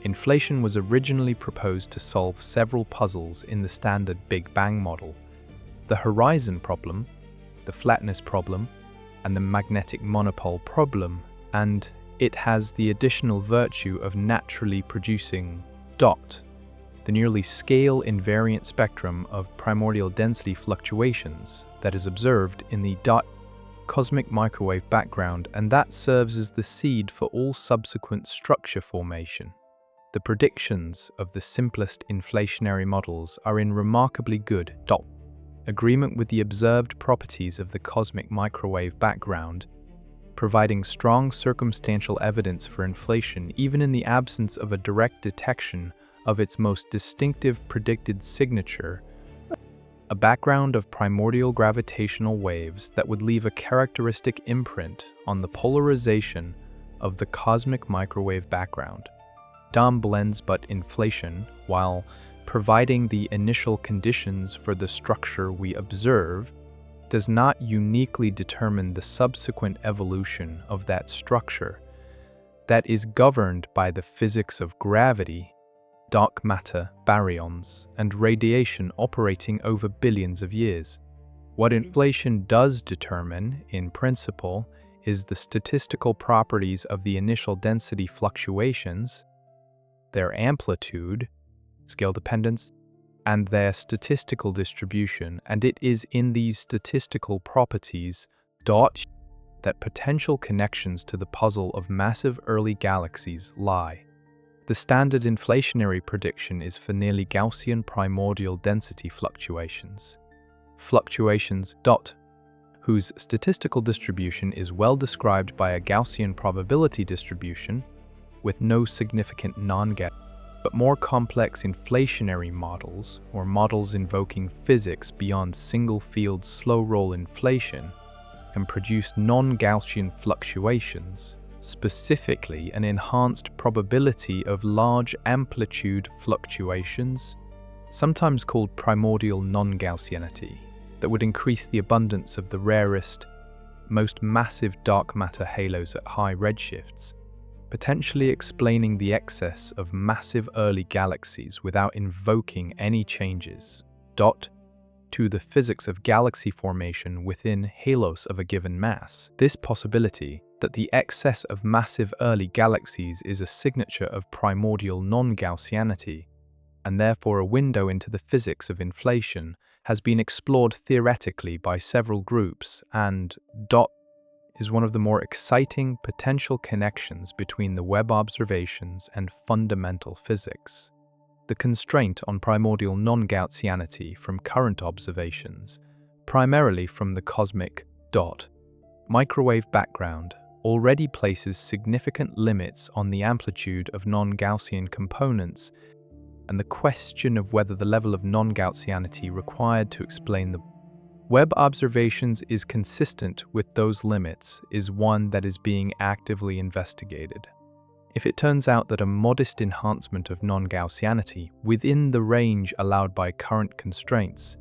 S1: Inflation was originally proposed to solve several puzzles in the standard Big Bang model: the horizon problem, the flatness problem, and the magnetic monopole problem, and it has the additional virtue of naturally producing the nearly scale-invariant spectrum of primordial density fluctuations that is observed in the cosmic microwave background, and that serves as the seed for all subsequent structure formation. The predictions of the simplest inflationary models are in remarkably good agreement with the observed properties of the cosmic microwave background, providing strong circumstantial evidence for inflation even in the absence of a direct detection of its most distinctive predicted signature, a background of primordial gravitational waves that would leave a characteristic imprint on the polarization of the cosmic microwave background. Blends but inflation, while providing the initial conditions for the structure we observe, does not uniquely determine the subsequent evolution of that structure that is governed by the physics of gravity, dark matter, baryons, and radiation operating over billions of years. What inflation does determine, in principle, is the statistical properties of the initial density fluctuations, their amplitude, scale dependence, and their statistical distribution, and it is in these statistical properties that potential connections to the puzzle of massive early galaxies lie. The standard inflationary prediction is for nearly Gaussian primordial density fluctuations, whose statistical distribution is well described by a Gaussian probability distribution with no significant non-Gaussian, but more complex inflationary models, or models invoking physics beyond single-field slow-roll inflation, can produce non-Gaussian fluctuations, specifically an enhanced probability of large amplitude fluctuations, sometimes called primordial non-Gaussianity, that would increase the abundance of the rarest, most massive dark matter halos at high redshifts, potentially explaining the excess of massive early galaxies without invoking any changes to the physics of galaxy formation within halos of a given mass. This possibility, that the excess of massive early galaxies is a signature of primordial non-Gaussianity, and therefore a window into the physics of inflation, has been explored theoretically by several groups and is one of the more exciting potential connections between the Webb observations and fundamental physics. The constraint on primordial non-Gaussianity from current observations, primarily from the cosmic microwave background, already places significant limits on the amplitude of non-Gaussian components, and the question of whether the level of non-Gaussianity required to explain the Webb observations is consistent with those limits is one that is being actively investigated. If it turns out that a modest enhancement of non-Gaussianity within the range allowed by current constraints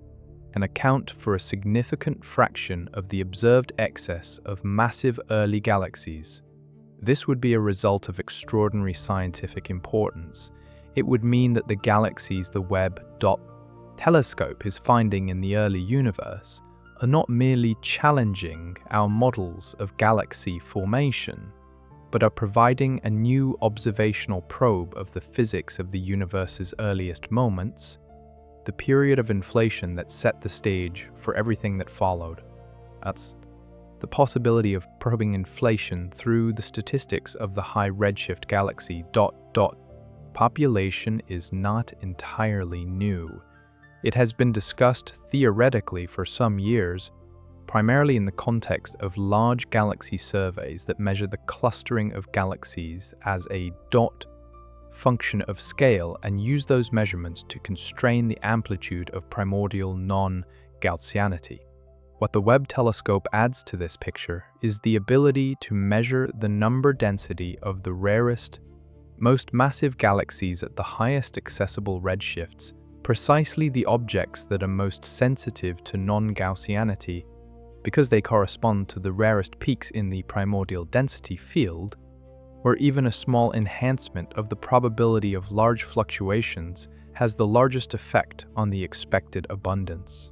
S1: can account for a significant fraction of the observed excess of massive early galaxies, this would be a result of extraordinary scientific importance. It would mean that the galaxies the Webb telescope is finding in the early universe are not merely challenging our models of galaxy formation, but are providing a new observational probe of the physics of the universe's earliest moments, the period of inflation that set the stage for everything that followed. That's the possibility of probing inflation through the statistics of the high redshift galaxy population is not entirely new. It has been discussed theoretically for some years, primarily in the context of large galaxy surveys that measure the clustering of galaxies as a function of scale and use those measurements to constrain the amplitude of primordial non-Gaussianity. What the Webb telescope adds to this picture is the ability to measure the number density of the rarest, most massive galaxies at the highest accessible redshifts, precisely the objects that are most sensitive to non-Gaussianity, because they correspond to the rarest peaks in the primordial density field, where even a small enhancement of the probability of large fluctuations has the largest effect on the expected abundance.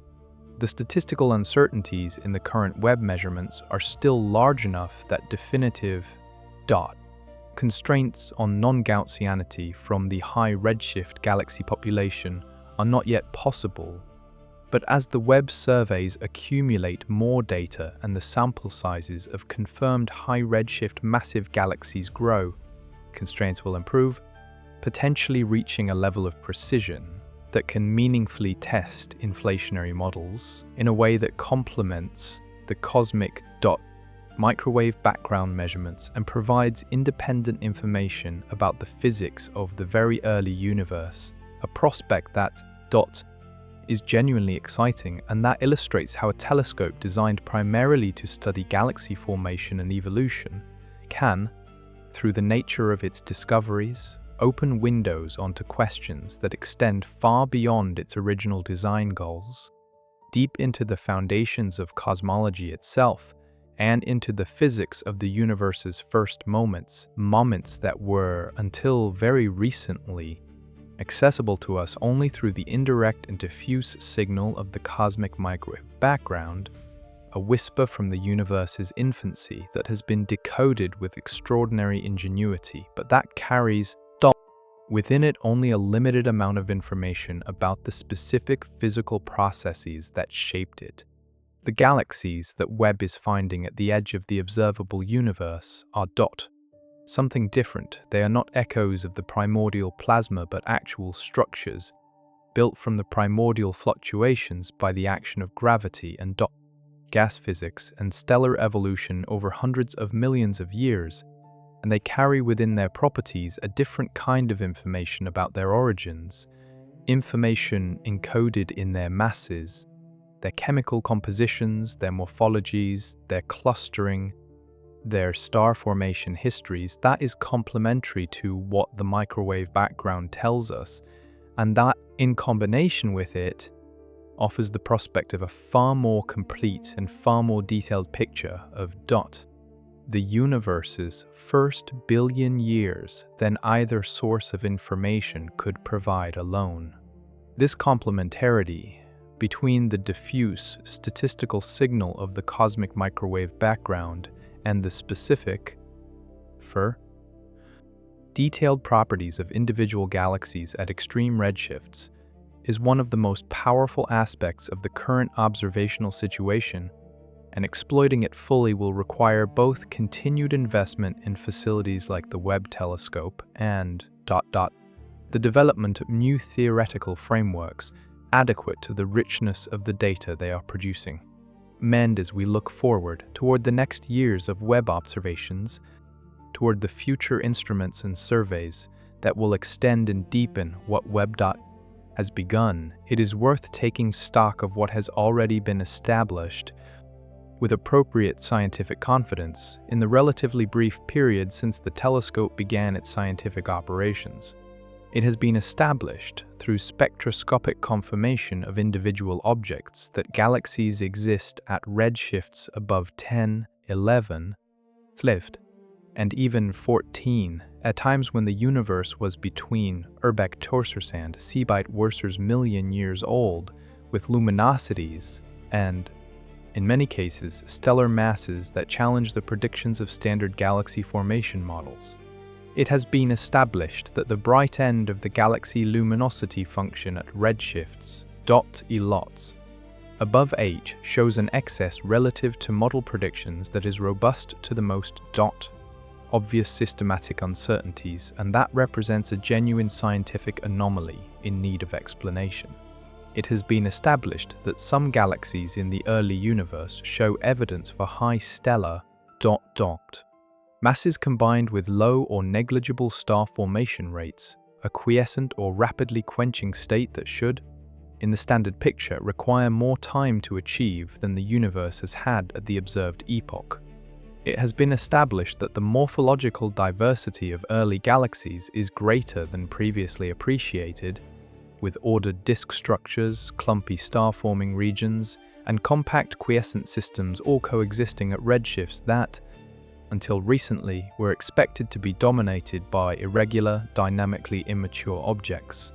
S1: The statistical uncertainties in the current Webb measurements are still large enough that definitive constraints on non-Gaussianity from the high redshift galaxy population are not yet possible, but as the Webb surveys accumulate more data and the sample sizes of confirmed high redshift massive galaxies grow, constraints will improve, potentially reaching a level of precision that can meaningfully test inflationary models in a way that complements the cosmic microwave background measurements and provides independent information about the physics of the very early universe, a prospect that is genuinely exciting, and that illustrates how a telescope designed primarily to study galaxy formation and evolution can, through the nature of its discoveries, open windows onto questions that extend far beyond its original design goals, deep into the foundations of cosmology itself, and into the physics of the universe's first moments that were, until very recently, accessible to us only through the indirect and diffuse signal of the cosmic microwave background, a whisper from the universe's infancy that has been decoded with extraordinary ingenuity, but that carries within it only a limited amount of information about the specific physical processes that shaped it. The galaxies that Webb is finding at the edge of the observable universe are something different. They are not echoes of the primordial plasma but actual structures, built from the primordial fluctuations by the action of gravity and gas physics and stellar evolution over hundreds of millions of years, and they carry within their properties a different kind of information about their origins, information encoded in their masses, their chemical compositions, their morphologies, their clustering, their star formation histories, that is complementary to what the microwave background tells us, and that, in combination with it, offers the prospect of a far more complete and far more detailed picture of the universe's first billion years than either source of information could provide alone. This complementarity between the diffuse statistical signal of the cosmic microwave background and the specific, detailed properties of individual galaxies at extreme redshifts is one of the most powerful aspects of the current observational situation, and exploiting it fully will require both continued investment in facilities like the Webb telescope and the development of new theoretical frameworks adequate to the richness of the data they are producing. As we look forward toward the next years of Webb observations, toward the future instruments and surveys that will extend and deepen what Webb has begun, it is worth taking stock of what has already been established with appropriate scientific confidence in the relatively brief period since the telescope began its scientific operations. It has been established through spectroscopic confirmation of individual objects that galaxies exist at redshifts above 10, 11, and even 14, at times when the universe was between Urbeck-Torsand Seebyte-Worsers million years old, with luminosities and, in many cases, stellar masses that challenge the predictions of standard galaxy formation models. It has been established that the bright end of the galaxy luminosity function at redshifts, lots, above H shows an excess relative to model predictions that is robust to the most obvious systematic uncertainties, and that represents a genuine scientific anomaly in need of explanation. It has been established that some galaxies in the early universe show evidence for high stellar masses combined with low or negligible star formation rates, a quiescent or rapidly quenching state that should, in the standard picture, require more time to achieve than the universe has had at the observed epoch. It has been established that the morphological diversity of early galaxies is greater than previously appreciated, with ordered disk structures, clumpy star-forming regions, and compact quiescent systems all coexisting at redshifts that, until recently, were expected to be dominated by irregular, dynamically immature objects.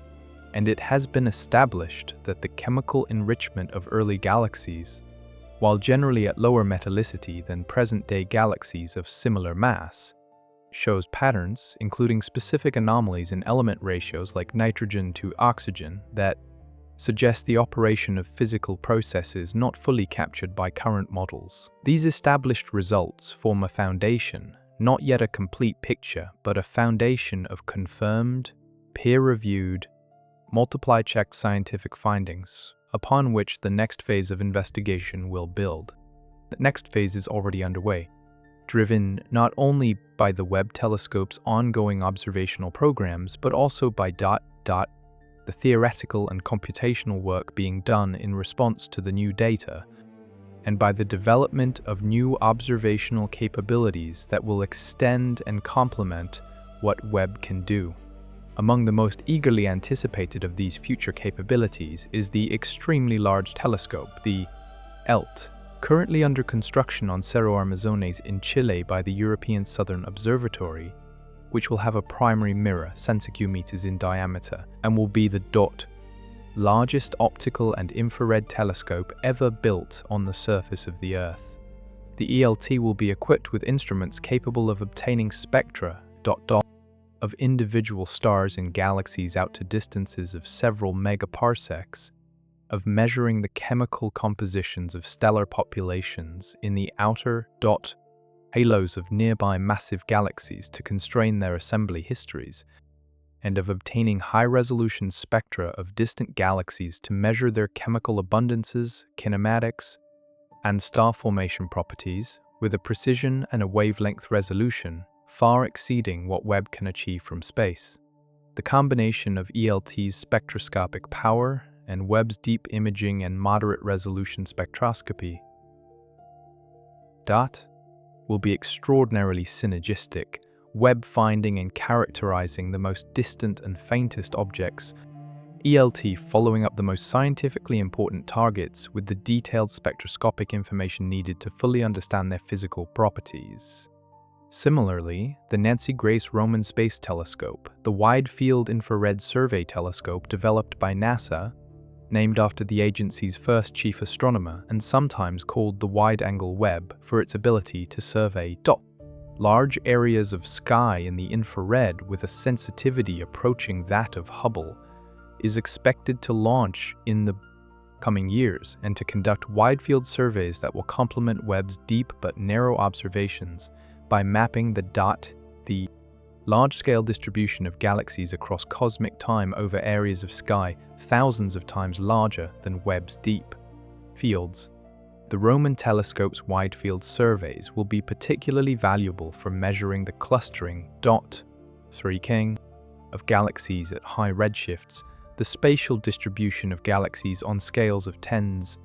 S1: And it has been established that the chemical enrichment of early galaxies, while generally at lower metallicity than present-day galaxies of similar mass, shows patterns, including specific anomalies in element ratios like nitrogen to oxygen, that suggest the operation of physical processes not fully captured by current models. These established results form a foundation, not yet a complete picture, but a foundation of confirmed, peer-reviewed, multiply-checked scientific findings, upon which the next phase of investigation will build. The next phase is already underway, driven not only by the Webb telescope's ongoing observational programs, but also by the theoretical and computational work being done in response to the new data, and by the development of new observational capabilities that will extend and complement what Webb can do. Among the most eagerly anticipated of these future capabilities is the extremely large telescope, the ELT, currently under construction on Cerro Armazones in Chile by the European Southern Observatory, which will have a primary mirror 10 meters in diameter and will be the largest optical and infrared telescope ever built on the surface of the Earth. The ELT will be equipped with instruments capable of obtaining spectra of individual stars and galaxies out to distances of several megaparsecs, of measuring the chemical compositions of stellar populations in the outer halos of nearby massive galaxies to constrain their assembly histories, and of obtaining high-resolution spectra of distant galaxies to measure their chemical abundances, kinematics, and star formation properties with a precision and a wavelength resolution far exceeding what Webb can achieve from space. The combination of ELT's spectroscopic power and Webb's deep imaging and moderate resolution spectroscopy will be extraordinarily synergistic, Webb finding and characterizing the most distant and faintest objects, ELT following up the most scientifically important targets with the detailed spectroscopic information needed to fully understand their physical properties. Similarly, the Nancy Grace Roman Space Telescope, the Wide Field Infrared Survey Telescope developed by NASA named after the agency's first chief astronomer and sometimes called the wide-angle Webb for its ability to survey large areas of sky in the infrared with a sensitivity approaching that of Hubble, is expected to launch in the coming years and to conduct wide-field surveys that will complement Webb's deep but narrow observations by mapping the large-scale distribution of galaxies across cosmic time over areas of sky thousands of times larger than Webb's deep fields. The Roman telescope's wide-field surveys will be particularly valuable for measuring the clustering of galaxies at high redshifts, the spatial distribution of galaxies on scales of tens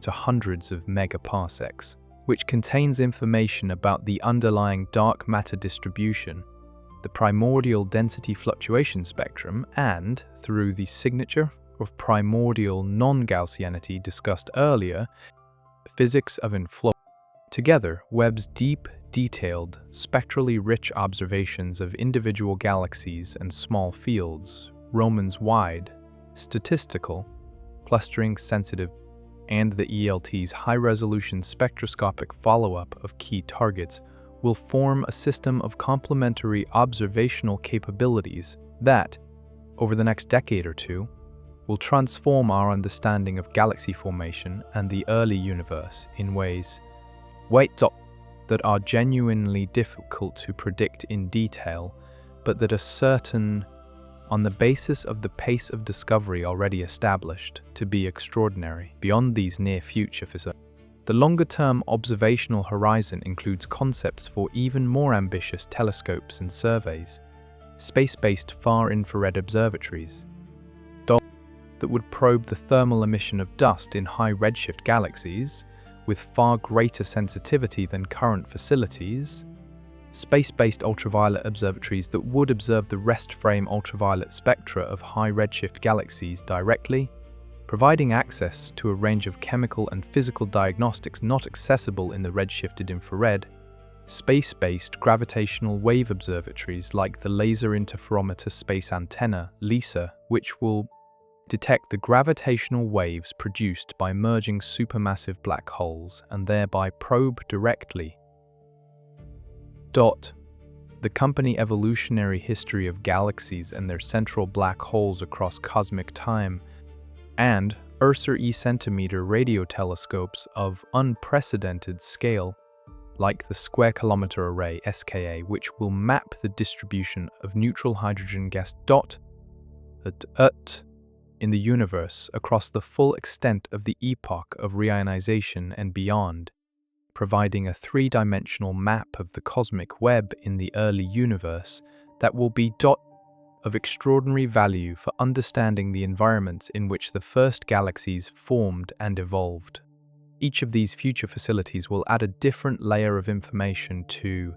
S1: to hundreds of megaparsecs, which contains information about the underlying dark matter distribution, the primordial density fluctuation spectrum, and, through the signature of primordial non-Gaussianity discussed earlier, physics of inflow. Together, Webb's deep, detailed, spectrally rich observations of individual galaxies and small fields, Raman's wide, statistical, clustering sensitive, and the ELT's high-resolution spectroscopic follow-up of key targets will form a system of complementary observational capabilities that, over the next decade or two, will transform our understanding of galaxy formation and the early universe in ways that are genuinely difficult to predict in detail, but that are certain, on the basis of the pace of discovery already established, to be extraordinary. Beyond these near-future physics, the longer-term observational horizon includes concepts for even more ambitious telescopes and surveys, space-based far-infrared observatories that would probe the thermal emission of dust in high-redshift galaxies with far greater sensitivity than current facilities, space-based ultraviolet observatories that would observe the rest-frame ultraviolet spectra of high-redshift galaxies directly, providing access to a range of chemical and physical diagnostics not accessible in the redshifted infrared, space-based gravitational wave observatories like the Laser Interferometer Space Antenna, LISA, which will detect the gravitational waves produced by merging supermassive black holes and thereby probe directly the company evolutionary history of galaxies and their central black holes across cosmic time, and Ursa E centimeter radio telescopes of unprecedented scale, like the Square Kilometer Array (SKA), which will map the distribution of neutral hydrogen gas in the universe across the full extent of the epoch of reionization and beyond, providing a three-dimensional map of the cosmic web in the early universe that will be of extraordinary value for understanding the environments in which the first galaxies formed and evolved. Each of these future facilities will add a different layer of information to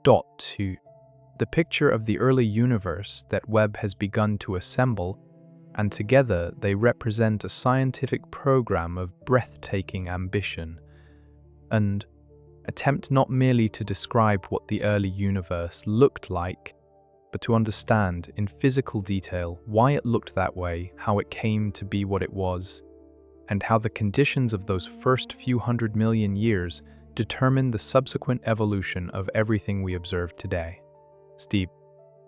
S1: the picture of the early universe that Webb has begun to assemble, and together they represent a scientific program of breathtaking ambition, and attempt not merely to describe what the early universe looked like, but to understand in physical detail why it looked that way, how it came to be what it was, and how the conditions of those first few 100 million years determine the subsequent evolution of everything we observe today. Steve,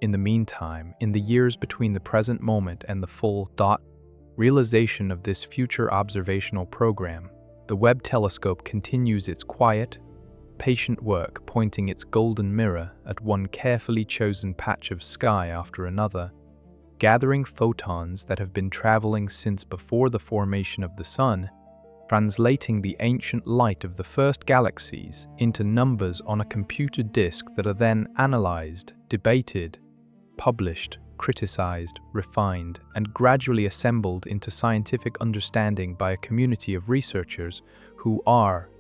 S1: in the meantime, in the years between the present moment and the full realization of this future observational program, the Webb telescope continues its quiet, patient work, pointing its golden mirror at one carefully chosen patch of sky after another, gathering photons that have been traveling since before the formation of the Sun, translating the ancient light of the first galaxies into numbers on a computer disk that are then analyzed, debated, published, criticized, refined, and gradually assembled into scientific understanding by a community of researchers who are,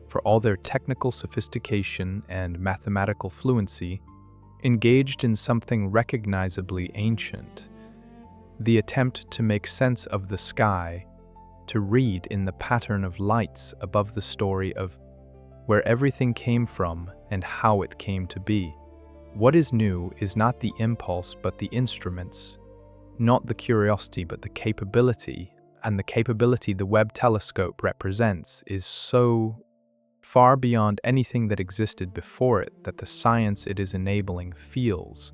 S1: for all their technical sophistication and mathematical fluency, engaged in something recognizably ancient: the attempt to make sense of the sky, to read in the pattern of lights above the story of where everything came from and how it came to be. What is new is not the impulse but the instruments, not the curiosity but the capability, and the capability the Webb telescope represents is so far beyond anything that existed before it that the science it is enabling feels,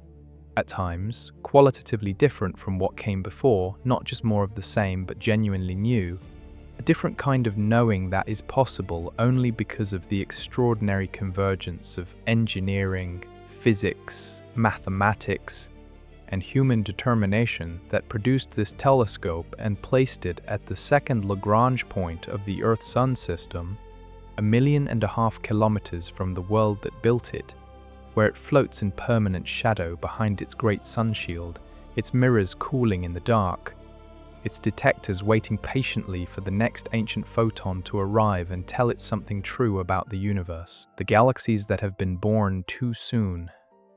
S1: at times, qualitatively different from what came before, not just more of the same but genuinely new, a different kind of knowing that is possible only because of the extraordinary convergence of engineering, physics, mathematics, and human determination that produced this telescope and placed it at the second Lagrange point of the Earth-Sun system, 1.5 million kilometers from the world that built it, where it floats in permanent shadow behind its great sun shield, its mirrors cooling in the dark, its detectors waiting patiently for the next ancient photon to arrive and tell it something true about the universe. The galaxies that have been born too soon,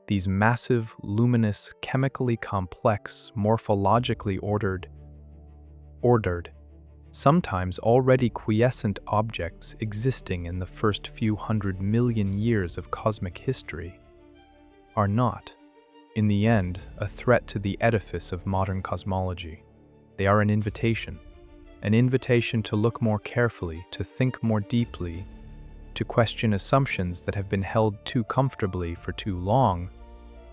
S1: these massive, luminous, chemically complex, morphologically ordered, sometimes already quiescent objects existing in the first few 100 million years of cosmic history, are not, in the end, a threat to the edifice of modern cosmology. They are an invitation to look more carefully, to think more deeply, to question assumptions that have been held too comfortably for too long,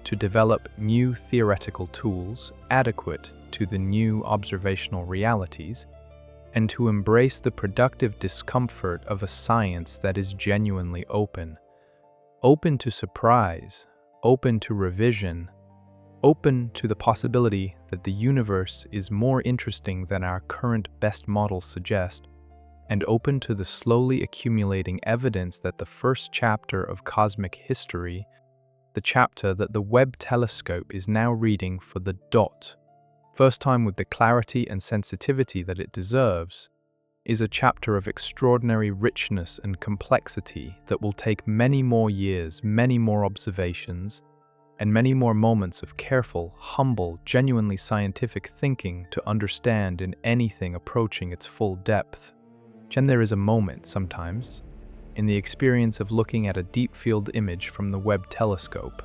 S1: to develop new theoretical tools adequate to the new observational realities, and to embrace the productive discomfort of a science that is genuinely open to surprise, open to revision, open to the possibility that the universe is more interesting than our current best models suggest, and open to the slowly accumulating evidence that the first chapter of cosmic history, the chapter that the Webb telescope is now reading for the first time with the clarity and sensitivity that it deserves, is a chapter of extraordinary richness and complexity that will take many more years, many more observations, and many more moments of careful, humble, genuinely scientific thinking to understand in anything approaching its full depth. And there is a moment, sometimes, in the experience of looking at a deep-field image from the Webb telescope.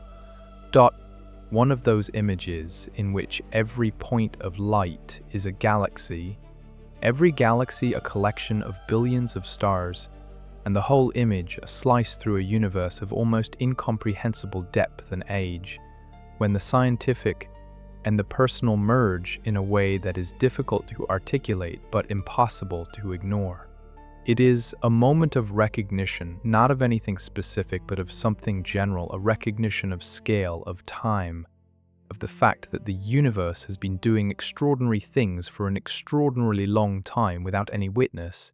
S1: One of those images in which every point of light is a galaxy, every galaxy a collection of billions of stars, and the whole image a slice through a universe of almost incomprehensible depth and age, when the scientific and the personal merge in a way that is difficult to articulate but impossible to ignore. It is a moment of recognition, not of anything specific but of something general, a recognition of scale, of time, of the fact that the universe has been doing extraordinary things for an extraordinarily long time without any witness,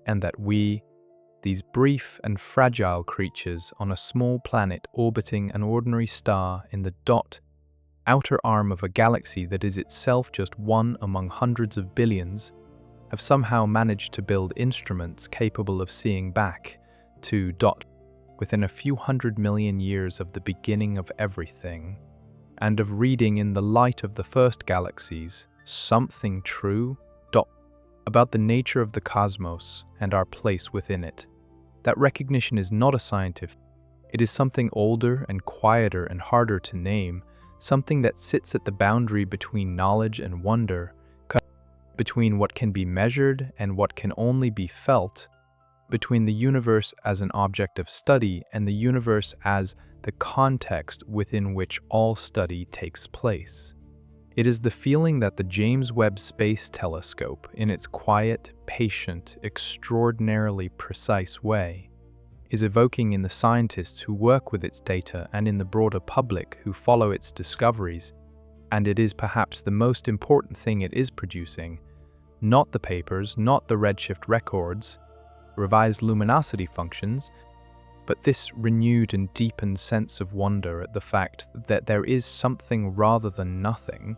S1: and that we, these brief and fragile creatures on a small planet orbiting an ordinary star in the outer arm of a galaxy that is itself just one among hundreds of billions, have somehow managed to build instruments capable of seeing back to within a few 100 million years of the beginning of everything, and of reading in the light of the first galaxies something true about the nature of the cosmos and our place within it. That recognition is not a scientific, it is something older and quieter and harder to name, something that sits at the boundary between knowledge and wonder, between what can be measured and what can only be felt, between the universe as an object of study and the universe as the context within which all study takes place. It is the feeling that the James Webb Space Telescope, in its quiet, patient, extraordinarily precise way, is evoking in the scientists who work with its data and in the broader public who follow its discoveries, and it is perhaps the most important thing it is producing, not the papers, not the redshift records, revised luminosity functions, but this renewed and deepened sense of wonder at the fact that there is something rather than nothing,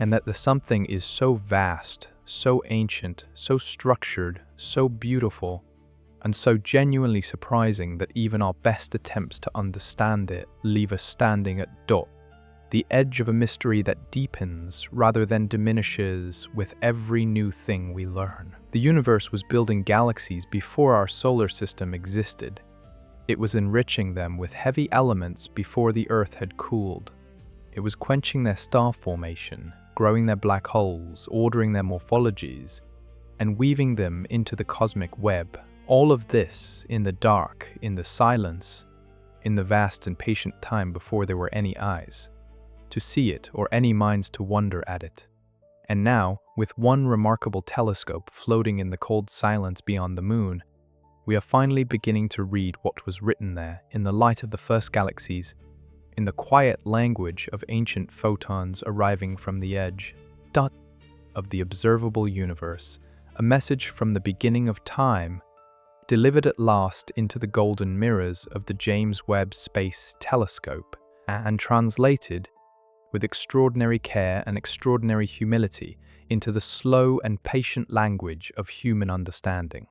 S1: and that the something is so vast, so ancient, so structured, so beautiful, and so genuinely surprising that even our best attempts to understand it leave us standing at the edge of a mystery that deepens rather than diminishes with every new thing we learn. The universe was building galaxies before our solar system existed. It was enriching them with heavy elements before the Earth had cooled. It was quenching their star formation, growing their black holes, ordering their morphologies, and weaving them into the cosmic web. All of this in the dark, in the silence, in the vast and patient time before there were any eyes to see it or any minds to wonder at it. And now, with one remarkable telescope floating in the cold silence beyond the moon, we are finally beginning to read what was written there in the light of the first galaxies, in the quiet language of ancient photons arriving from the edge of the observable universe, a message from the beginning of time, delivered at last into the golden mirrors of the James Webb Space Telescope, and translated with extraordinary care and extraordinary humility into the slow and patient language of human understanding.